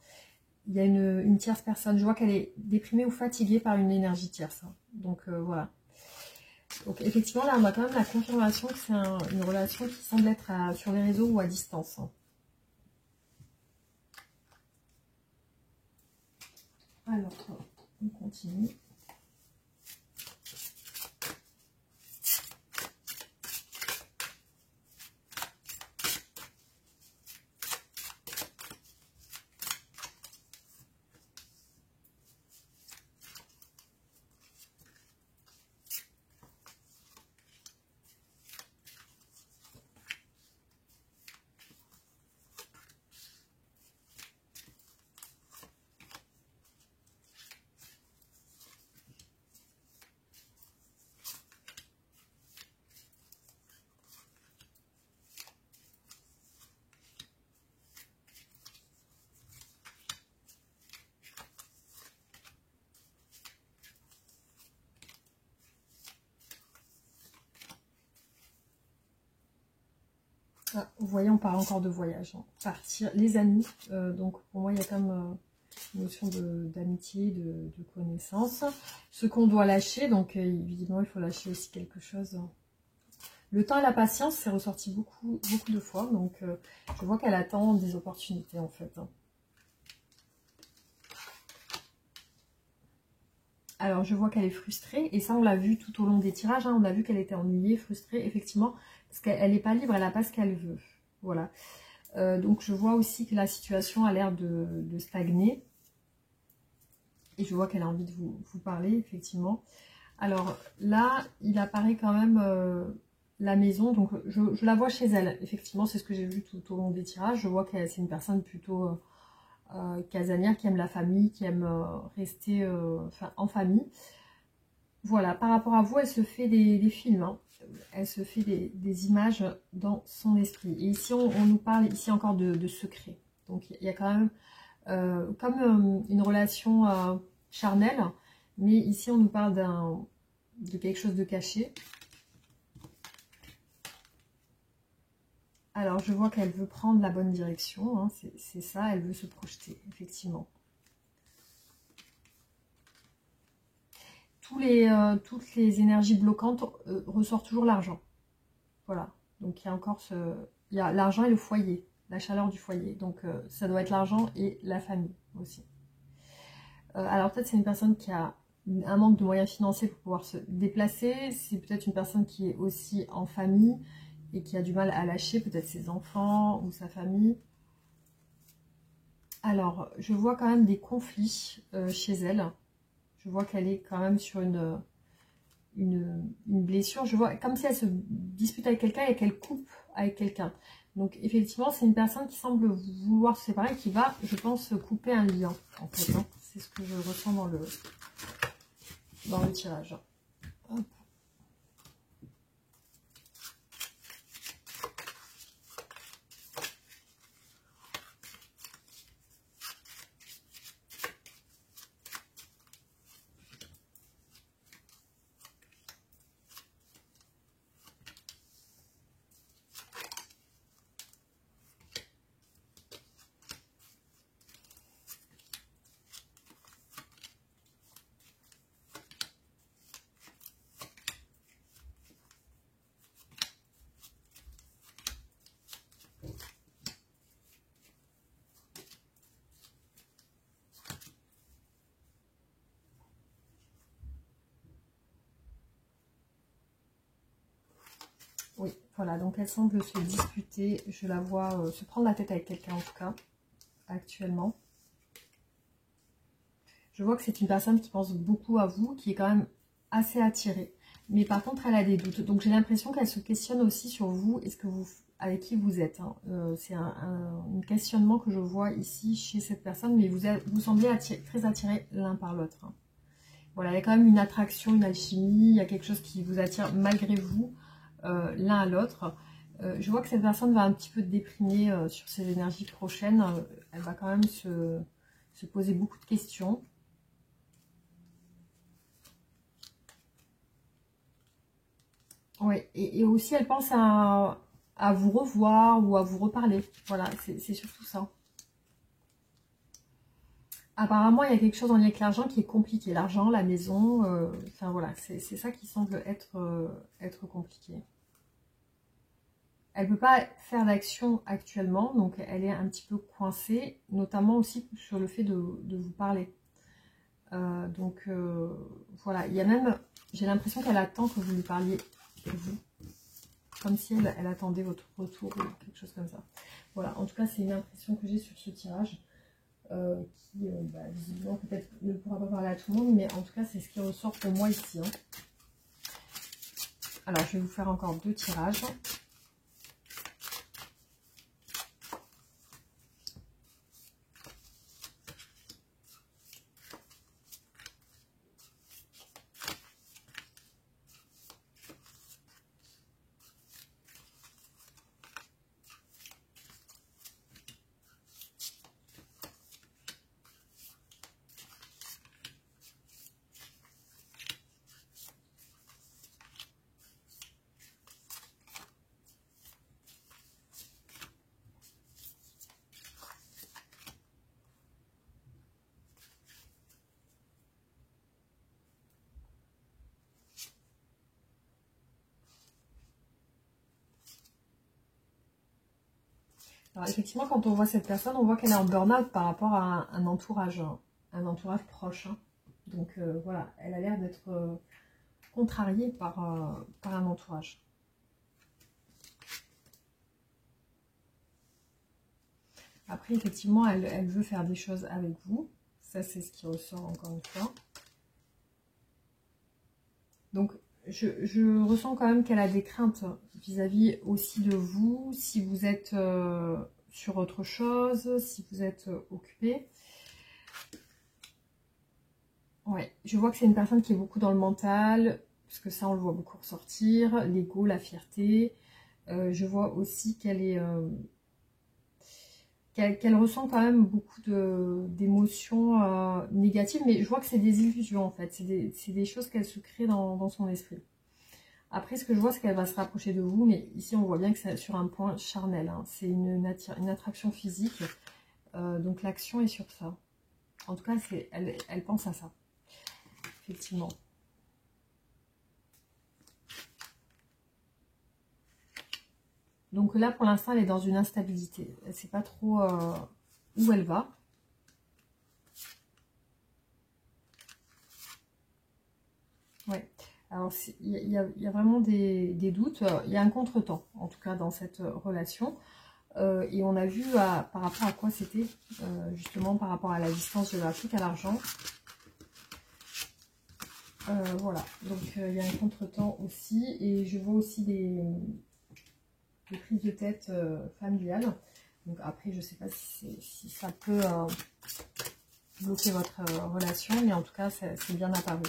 Il y a une tierce personne. Je vois qu'elle est déprimée ou fatiguée par une énergie tierce. Hein. Donc, voilà. Donc, effectivement, là, on a quand même la confirmation que c'est une relation qui semble être sur les réseaux ou à distance. Hein. Alors, on continue. Ah, vous voyez, on parle encore de voyage. Hein. Partir, les amis. Donc, pour moi, il y a comme notion d'amitié, de connaissance. Ce qu'on doit lâcher, donc évidemment il faut lâcher aussi quelque chose. Le temps et la patience, c'est ressorti beaucoup de fois, donc je vois qu'elle attend des opportunités en fait. Alors je vois qu'elle est frustrée, et ça on l'a vu tout au long des tirages, hein, on a vu qu'elle était ennuyée, frustrée, effectivement, parce qu'elle n'est pas libre, elle n'a pas ce qu'elle veut. Voilà. Donc je vois aussi que la situation a l'air de stagner. Et je vois qu'elle a envie de vous parler, effectivement. Alors là, il apparaît quand même la maison. Donc je la vois chez elle. Effectivement, c'est ce que j'ai vu tout au long des tirages. Je vois que c'est une personne plutôt casanière, qui aime la famille, qui aime rester en famille. Voilà, par rapport à vous, elle se fait des films. Hein. Elle se fait des images dans son esprit. Et ici, on nous parle ici encore de secret. Donc il y a quand même comme une relation charnelle, mais ici on nous parle de quelque chose de caché. Alors je vois qu'elle veut prendre la bonne direction, hein, c'est ça, elle veut se projeter, effectivement. Toutes les énergies bloquantes ressortent toujours l'argent. Voilà, donc il y a encore il y a l'argent et le foyer, la chaleur du foyer. Donc ça doit être l'argent et la famille aussi. Alors peut-être c'est une personne qui a un manque de moyens financiers pour pouvoir se déplacer. C'est peut-être une personne qui est aussi en famille et qui a du mal à lâcher peut-être ses enfants ou sa famille. Alors je vois quand même des conflits chez elle. Je vois qu'elle est quand même sur une blessure. Je vois comme si elle se dispute avec quelqu'un et qu'elle coupe avec quelqu'un. Donc effectivement, c'est une personne qui semble vouloir se séparer, qui va, je pense, couper un lien. En fait, hein. C'est ce que je ressens dans le tirage. Hop. Oui, voilà, donc elle semble se disputer. Je la vois se prendre la tête avec quelqu'un en tout cas, actuellement. Je vois que c'est une personne qui pense beaucoup à vous, qui est quand même assez attirée. Mais par contre, elle a des doutes. Donc j'ai l'impression qu'elle se questionne aussi sur vous et avec qui vous êtes. Hein. C'est un questionnement que je vois ici chez cette personne, mais vous semblez très attirés l'un par l'autre. Hein. Voilà, il y a quand même une attraction, une alchimie, il y a quelque chose qui vous attire malgré vous l'un à l'autre. Je vois que cette personne va un petit peu déprimer sur ses énergies prochaines. Elle va quand même se poser beaucoup de questions. Oui, et aussi elle pense à vous revoir ou à vous reparler. Voilà, c'est surtout ça. Apparemment, il y a quelque chose en lien avec l'argent qui est compliqué. L'argent, la maison, enfin voilà, c'est ça qui semble être compliqué. Elle ne peut pas faire d'action actuellement, donc elle est un petit peu coincée, notamment aussi sur le fait de vous parler. Voilà, il y a même, j'ai l'impression qu'elle attend que vous lui parliez, vous. Comme si elle attendait votre retour ou quelque chose comme ça. Voilà, en tout cas, c'est une impression que j'ai sur ce tirage qui, visiblement, peut-être ne pourra pas parler à tout le monde, mais en tout cas, c'est ce qui ressort pour moi ici. Hein. Alors, je vais vous faire encore 2 tirages. Alors effectivement, quand on voit cette personne, on voit qu'elle est en burn-out par rapport à un entourage proche. Hein. Donc voilà, elle a l'air d'être contrariée par un entourage. Après, effectivement, elle veut faire des choses avec vous. Ça, c'est ce qui ressort encore une fois. Donc, je ressens quand même qu'elle a des craintes vis-à-vis aussi de vous, si vous êtes sur autre chose, si vous êtes occupé. Ouais, je vois que c'est une personne qui est beaucoup dans le mental, parce que ça, on le voit beaucoup ressortir, l'ego, la fierté. Je vois aussi qu'elle est... qu'elle ressent quand même beaucoup d'émotions négatives, mais je vois que c'est des illusions en fait, c'est des choses qu'elle se crée dans son esprit. Après, ce que je vois, c'est qu'elle va se rapprocher de vous, mais ici, on voit bien que c'est sur un point charnel. Hein. C'est une attraction physique, donc l'action est sur ça. En tout cas, elle pense à ça, effectivement. Donc là, pour l'instant, elle est dans une instabilité. Elle ne sait pas trop où elle va. Ouais. Alors, il y a vraiment des doutes. Il y a un contretemps, en tout cas, dans cette relation. Et on a vu par rapport à quoi c'était, justement, par rapport à la distance géographique, à l'argent. Voilà. Donc, il y a un contretemps aussi. Et je vois aussi des prises de tête familiales. Donc, après, je ne sais pas si ça peut bloquer votre relation. Mais en tout cas, c'est bien apparu.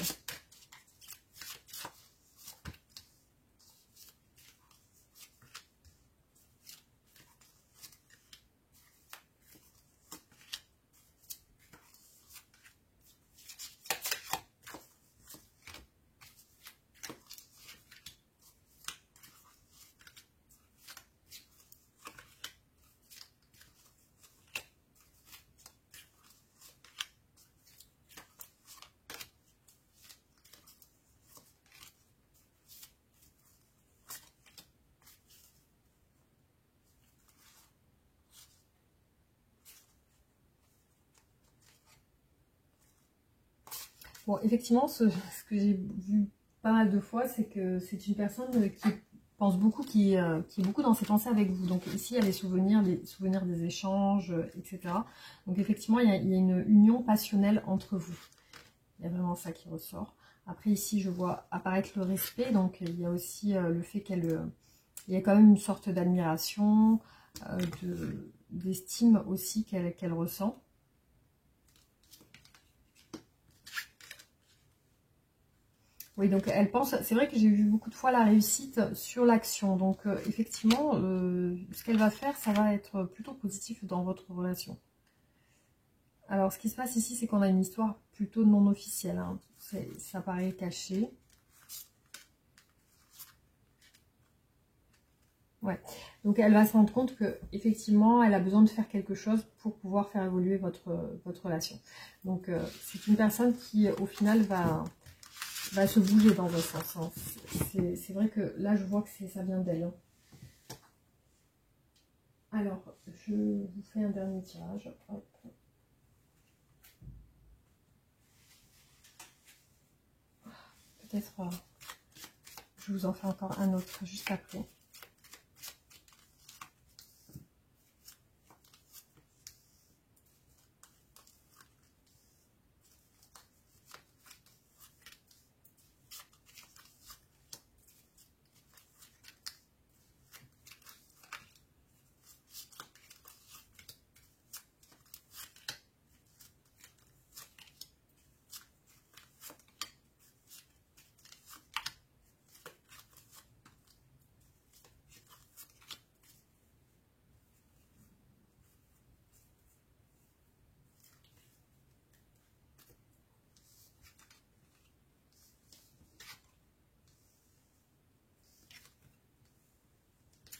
Bon, effectivement, ce que j'ai vu pas mal de fois, c'est que c'est une personne qui pense beaucoup, qui est beaucoup dans ses pensées avec vous. Donc ici, il y a les souvenirs des échanges, etc. Donc effectivement, il y a une union passionnelle entre vous. Il y a vraiment ça qui ressort. Après, ici, je vois apparaître le respect. Donc il y a aussi le fait il y a quand même une sorte d'admiration, d'estime aussi qu'elle ressent. Oui, donc elle pense, c'est vrai que j'ai vu beaucoup de fois la réussite sur l'action. Donc effectivement, ce qu'elle va faire, ça va être plutôt positif dans votre relation. Alors ce qui se passe ici, c'est qu'on a une histoire plutôt non officielle. Hein. Ça paraît caché. Ouais. Donc elle va se rendre compte que effectivement, elle a besoin de faire quelque chose pour pouvoir faire évoluer votre relation. Donc c'est une personne qui, au final, va se bouger dans un sens. Hein. C'est vrai que là, je vois que ça vient d'elle. Hein. Alors, je vous fais un dernier tirage. Hop. Peut-être, je vous en fais encore un autre juste après.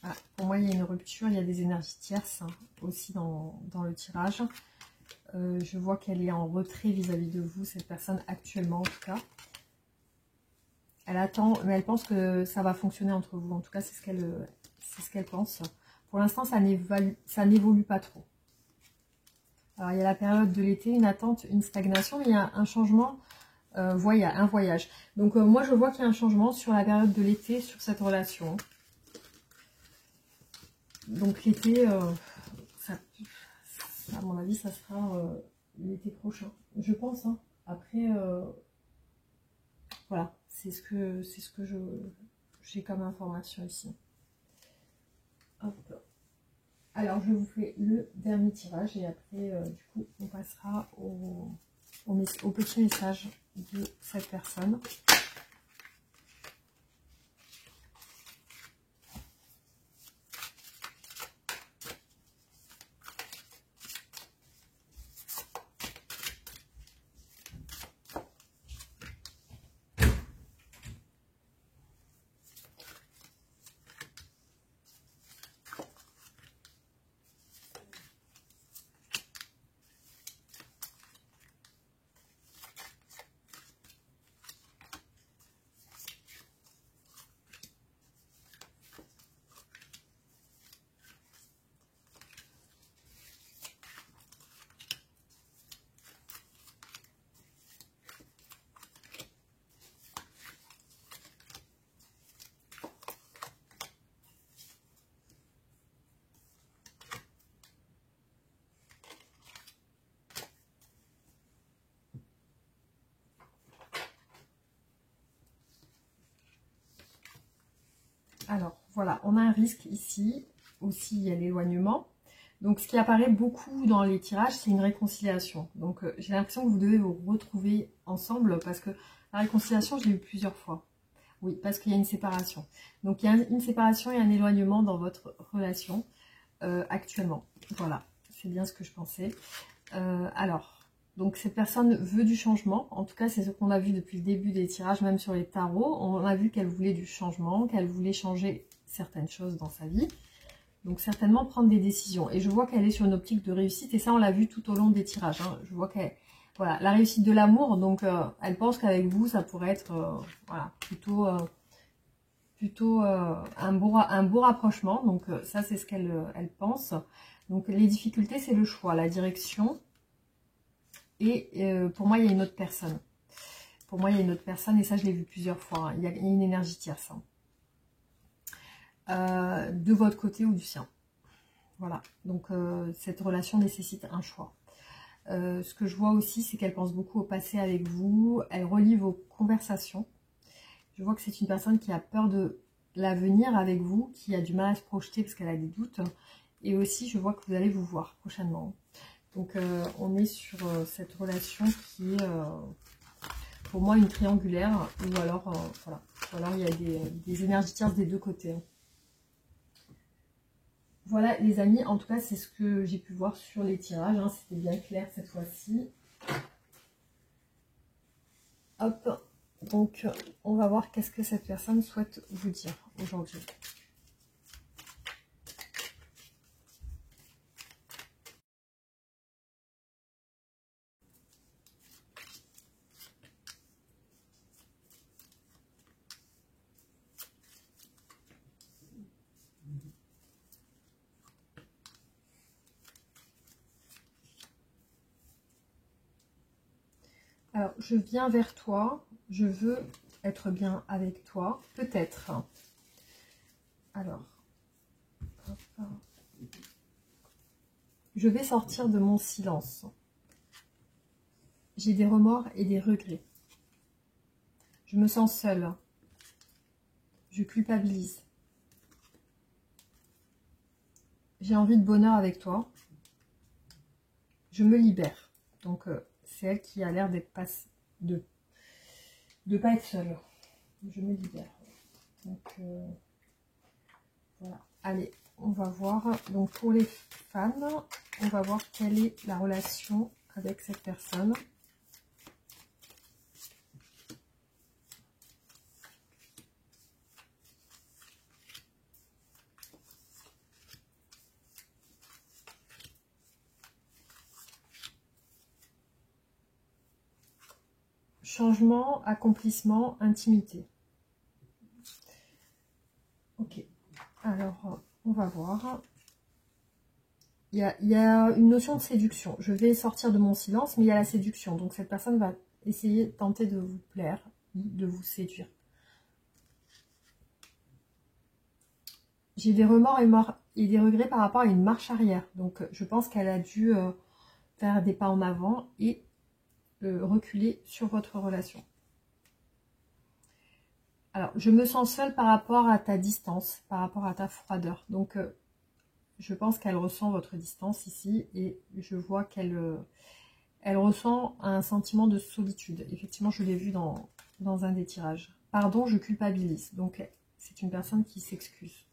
Ah, pour moi, il y a une rupture, il y a des énergies tierces hein, aussi dans le tirage. Je vois qu'elle est en retrait vis-à-vis de vous, cette personne actuellement en tout cas. Elle attend, mais elle pense que ça va fonctionner entre vous. En tout cas, c'est ce qu'elle pense. Pour l'instant, ça n'évolue pas trop. Alors, il y a la période de l'été, une attente, une stagnation, mais il y a un changement, un voyage. Donc, moi, je vois qu'il y a un changement sur la période de l'été, sur cette relation. Donc, l'été, à mon avis, ça sera l'été prochain. Je pense, hein. Après, voilà, c'est ce que j'ai comme information ici. Hop. Alors, je vous fais le dernier tirage et après, du coup, on passera au petit message de cette personne. Alors, voilà, on a un risque ici. Aussi, il y a l'éloignement. Donc, ce qui apparaît beaucoup dans les tirages, c'est une réconciliation. Donc, j'ai l'impression que vous devez vous retrouver ensemble parce que la réconciliation, je l'ai eu plusieurs fois. Oui, parce qu'il y a une séparation. Donc, il y a une séparation et un éloignement dans votre relation actuellement. Voilà, c'est bien ce que je pensais. Alors, donc cette personne veut du changement. En tout cas, c'est ce qu'on a vu depuis le début des tirages, même sur les tarots. On a vu qu'elle voulait du changement, qu'elle voulait changer certaines choses dans sa vie. Donc certainement prendre des décisions. Et je vois qu'elle est sur une optique de réussite. Et ça, on l'a vu tout au long des tirages. Hein. Je vois qu'elle... Voilà, la réussite de l'amour. Donc, elle pense qu'avec vous, ça pourrait être voilà, plutôt un beau rapprochement. Donc, ça, c'est ce qu'elle pense. Donc, les difficultés, c'est le choix, la direction. Et pour moi, il y a une autre personne. Pour moi, il y a une autre personne. Et ça, je l'ai vu plusieurs fois. Hein. Il y a une énergie tierce. Hein. De votre côté ou du sien. Voilà. Donc, cette relation nécessite un choix. Ce que je vois aussi, c'est qu'elle pense beaucoup au passé avec vous. Elle relie vos conversations. Je vois que c'est une personne qui a peur de l'avenir avec vous, qui a du mal à se projeter parce qu'elle a des doutes. Et aussi, je vois que vous allez vous voir prochainement. Donc, on est sur cette relation qui est, pour moi, une triangulaire. Ou alors, voilà. Ou alors, il y a des énergies tierces des deux côtés. Voilà, les amis. En tout cas, c'est ce que j'ai pu voir sur les tirages. Hein. C'était bien clair cette fois-ci. Hop. Donc, on va voir qu'est-ce que cette personne souhaite vous dire aujourd'hui. Alors, je viens vers toi, je veux être bien avec toi, peut-être. Alors, hop. Je vais sortir de mon silence. J'ai des remords et des regrets. Je me sens seule. Je culpabilise. J'ai envie de bonheur avec toi. Je me libère. Donc, c'est elle qui a l'air d'être de pas être seule. Je me libère. Donc, voilà. Allez, on va voir. Donc, pour les femmes, on va voir quelle est la relation avec cette personne. Changement, accomplissement, intimité. Ok. Alors, on va voir. il y a une notion de séduction. Je vais sortir de mon silence, mais il y a la séduction. Donc cette personne va essayer, tenter de vous plaire, de vous séduire. J'ai des remords et des regrets par rapport à une marche arrière. Donc je pense qu'elle a dû faire des pas en avant et reculer sur votre relation. Alors, je me sens seule par rapport à ta distance, par rapport à ta froideur. Donc, je pense qu'elle ressent votre distance ici et je vois qu'elle elle ressent un sentiment de solitude. Effectivement, je l'ai vu dans un des tirages. Pardon, je culpabilise. Donc, c'est une personne qui s'excuse.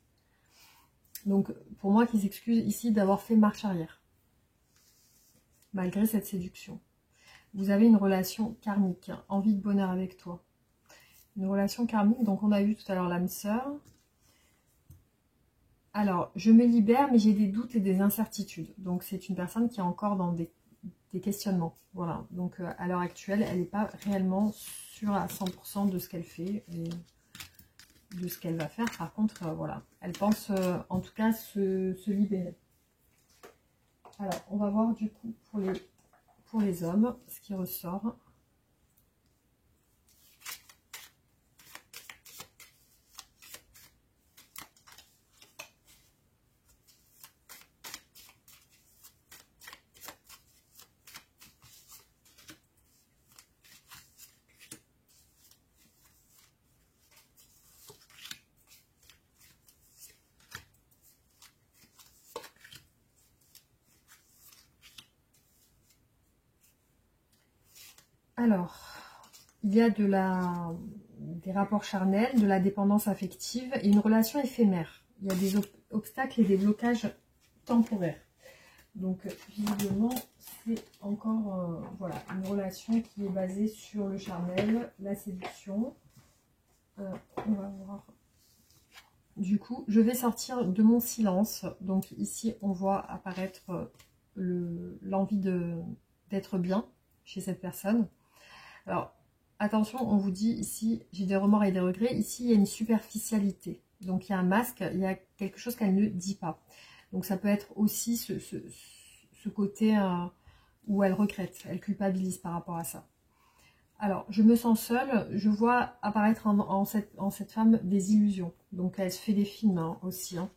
Donc, pour moi, qui s'excuse ici d'avoir fait marche arrière, malgré cette séduction. Vous avez une relation karmique, hein, envie de bonheur avec toi. Une relation karmique, donc on a vu tout à l'heure l'âme sœur. Alors, je me libère, mais j'ai des doutes et des incertitudes. Donc, c'est une personne qui est encore dans des questionnements. Voilà, donc à l'heure actuelle, elle n'est pas réellement sûre à 100% de ce qu'elle fait et de ce qu'elle va faire. Par contre, voilà, elle pense en tout cas se libérer. Alors, on va voir du coup pour les hommes, ce qui ressort. Alors, il y a des rapports charnels, de la dépendance affective et une relation éphémère. Il y a des obstacles et des blocages temporaires. Donc, visiblement, c'est encore voilà, une relation qui est basée sur le charnel, la séduction. On va voir. Du coup, je vais sortir de mon silence. Donc ici, on voit apparaître l'envie d'être bien chez cette personne. Alors, attention, on vous dit ici, j'ai des remords et des regrets. Ici, il y a une superficialité. Donc, il y a un masque, il y a quelque chose qu'elle ne dit pas. Donc, ça peut être aussi ce côté où elle regrette, elle culpabilise par rapport à ça. Alors, je me sens seule, je vois apparaître en cette femme des illusions. Donc, elle se fait des films hein, aussi. Hein.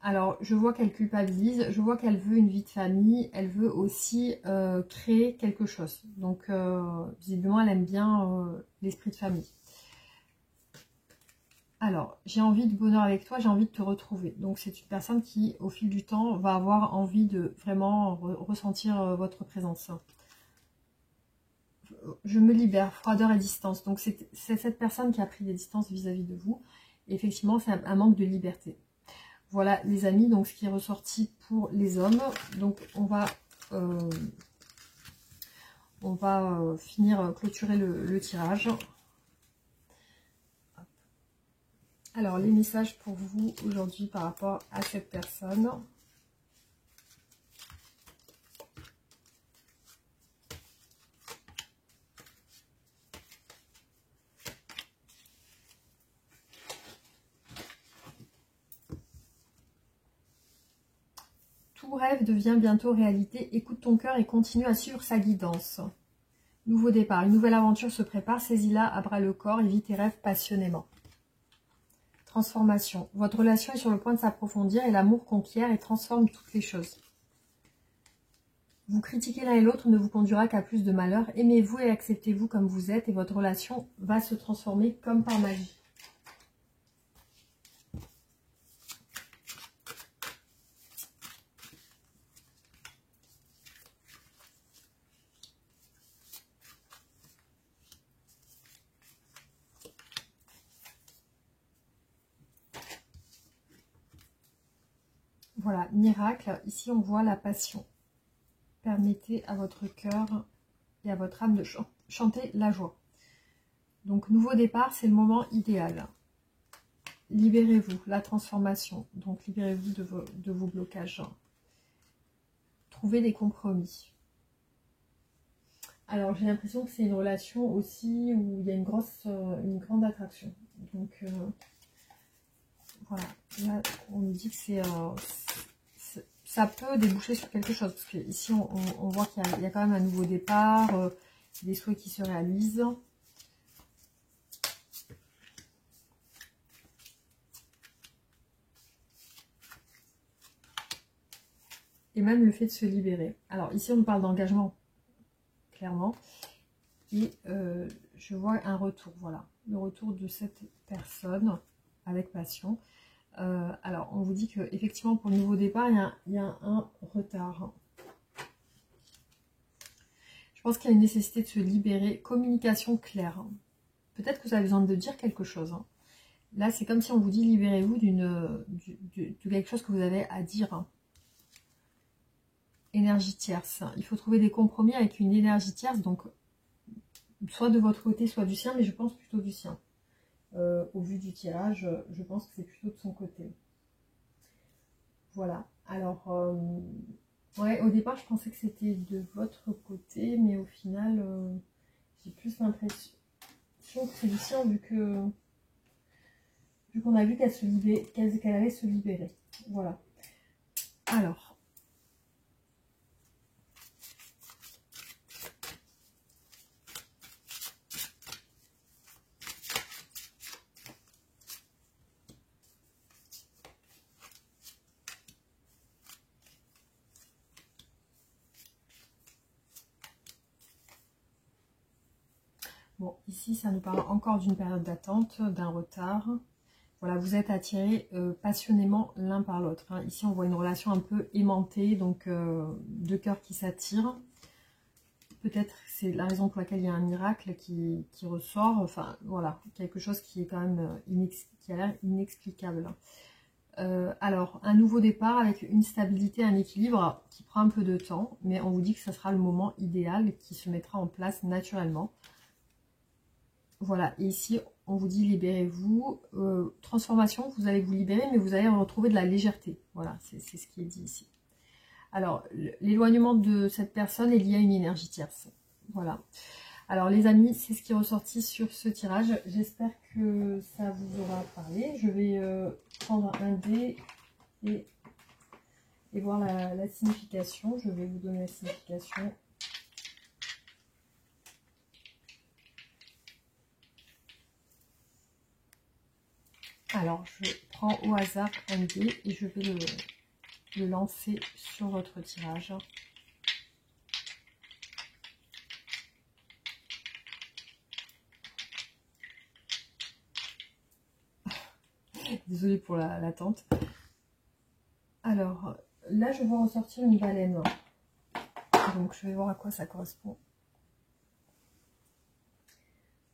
Alors, je vois qu'elle culpabilise, je vois qu'elle veut une vie de famille, elle veut aussi créer quelque chose. Donc, visiblement, elle aime bien l'esprit de famille. Alors, j'ai envie de bonheur avec toi, j'ai envie de te retrouver. Donc, c'est une personne qui, au fil du temps, va avoir envie de vraiment ressentir votre présence. Je me libère, froideur et distance. Donc, c'est cette personne qui a pris des distances vis-à-vis de vous. Et effectivement, c'est un manque de liberté. Voilà les amis, donc ce qui est ressorti pour les hommes. Donc on va finir, clôturer le tirage. Alors les messages pour vous aujourd'hui par rapport à cette personne. Tout rêve devient bientôt réalité. Écoute ton cœur et continue à suivre sa guidance. Nouveau départ, une nouvelle aventure se prépare. Saisis-la à bras le corps et vis tes rêves passionnément. Transformation. Votre relation est sur le point de s'approfondir et l'amour conquiert et transforme toutes les choses. Vous critiquer l'un et l'autre ne vous conduira qu'à plus de malheur. Aimez-vous et acceptez-vous comme vous êtes et votre relation va se transformer comme par magie. Voilà, miracle. Ici, on voit la passion. Permettez à votre cœur et à votre âme de chanter la joie. Donc, nouveau départ, c'est le moment idéal. Libérez-vous, la transformation. Donc, libérez-vous de vos blocages. Trouvez des compromis. Alors, j'ai l'impression que c'est une relation aussi où il y a une grande attraction. Donc, voilà. Là, on nous dit que ça peut déboucher sur quelque chose. Parce que ici, on voit qu'il y a quand même un nouveau départ, des souhaits qui se réalisent. Et même le fait de se libérer. Alors ici, on parle d'engagement, clairement. Et je vois un retour, voilà. Le retour de cette personne avec passion. Alors, on vous dit que effectivement pour le nouveau départ, il y a un retard. Je pense qu'il y a une nécessité de se libérer. Communication claire. Peut-être que vous avez besoin de dire quelque chose. Là, c'est comme si on vous dit libérez-vous de quelque chose que vous avez à dire. Énergie tierce. Il faut trouver des compromis avec une énergie tierce, donc soit de votre côté, soit du sien, mais je pense plutôt du sien. Au vu du tirage, je pense que c'est plutôt de son côté. Voilà. Alors, ouais, au départ, je pensais que c'était de votre côté, mais au final, j'ai plus l'impression que c'est du sien, vu qu'on a vu qu'elle allait se libérer. Voilà. Alors. Bon, ici, ça nous parle encore d'une période d'attente, d'un retard. Voilà, vous êtes attirés passionnément l'un par l'autre. Hein. Ici, on voit une relation un peu aimantée, donc deux cœurs qui s'attirent. Peut-être c'est la raison pour laquelle il y a un miracle qui ressort. Enfin, voilà, quelque chose qui est quand même qui a l'air inexplicable. Alors, un nouveau départ avec une stabilité, un équilibre qui prend un peu de temps, mais on vous dit que ce sera le moment idéal qui se mettra en place naturellement. Voilà, et ici, on vous dit libérez-vous. Transformation, vous allez vous libérer, mais vous allez retrouver de la légèreté. Voilà, c'est ce qui est dit ici. Alors, l'éloignement de cette personne est lié à une énergie tierce. Voilà. Alors, les amis, c'est ce qui est ressorti sur ce tirage. J'espère que ça vous aura parlé. Je vais prendre un dé et voir la signification. Je vais vous donner la signification. Alors, je prends au hasard un dé et je vais le lancer sur votre tirage. Désolée pour l'attente. Alors, là, je vois ressortir une baleine. Donc, je vais voir à quoi ça correspond.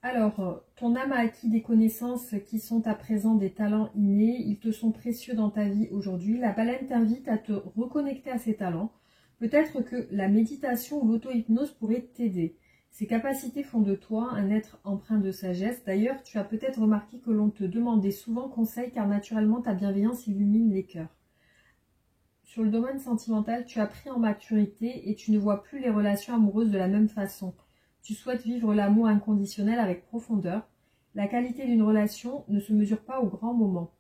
Alors, ton âme a acquis des connaissances qui sont à présent des talents innés. Ils te sont précieux dans ta vie aujourd'hui. La baleine t'invite à te reconnecter à ces talents. Peut-être que la méditation ou l'auto-hypnose pourrait t'aider. Ces capacités font de toi un être empreint de sagesse. D'ailleurs, tu as peut-être remarqué que l'on te demandait souvent conseil car naturellement ta bienveillance illumine les cœurs. Sur le domaine sentimental, tu as pris en maturité et tu ne vois plus les relations amoureuses de la même façon. Tu souhaites vivre l'amour inconditionnel avec profondeur. La qualité d'une relation ne se mesure pas au grand moment,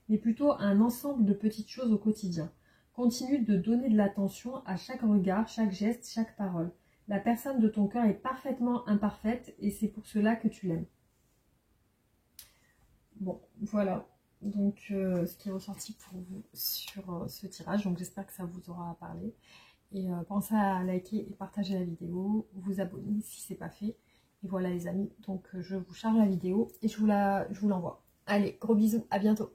mais plutôt à un ensemble de petites choses au quotidien. Continue de donner de l'attention à chaque regard, chaque geste, chaque parole. La personne de ton cœur est parfaitement imparfaite et c'est pour cela que tu l'aimes. Bon, voilà. Donc, ce qui est ressorti pour vous sur ce tirage. Donc, j'espère que ça vous aura parlé. Et pensez à liker et partager la vidéo, vous abonner si ce n'est pas fait. Et voilà les amis, donc je vous charge la vidéo et je vous l'envoie. Allez, gros bisous, à bientôt.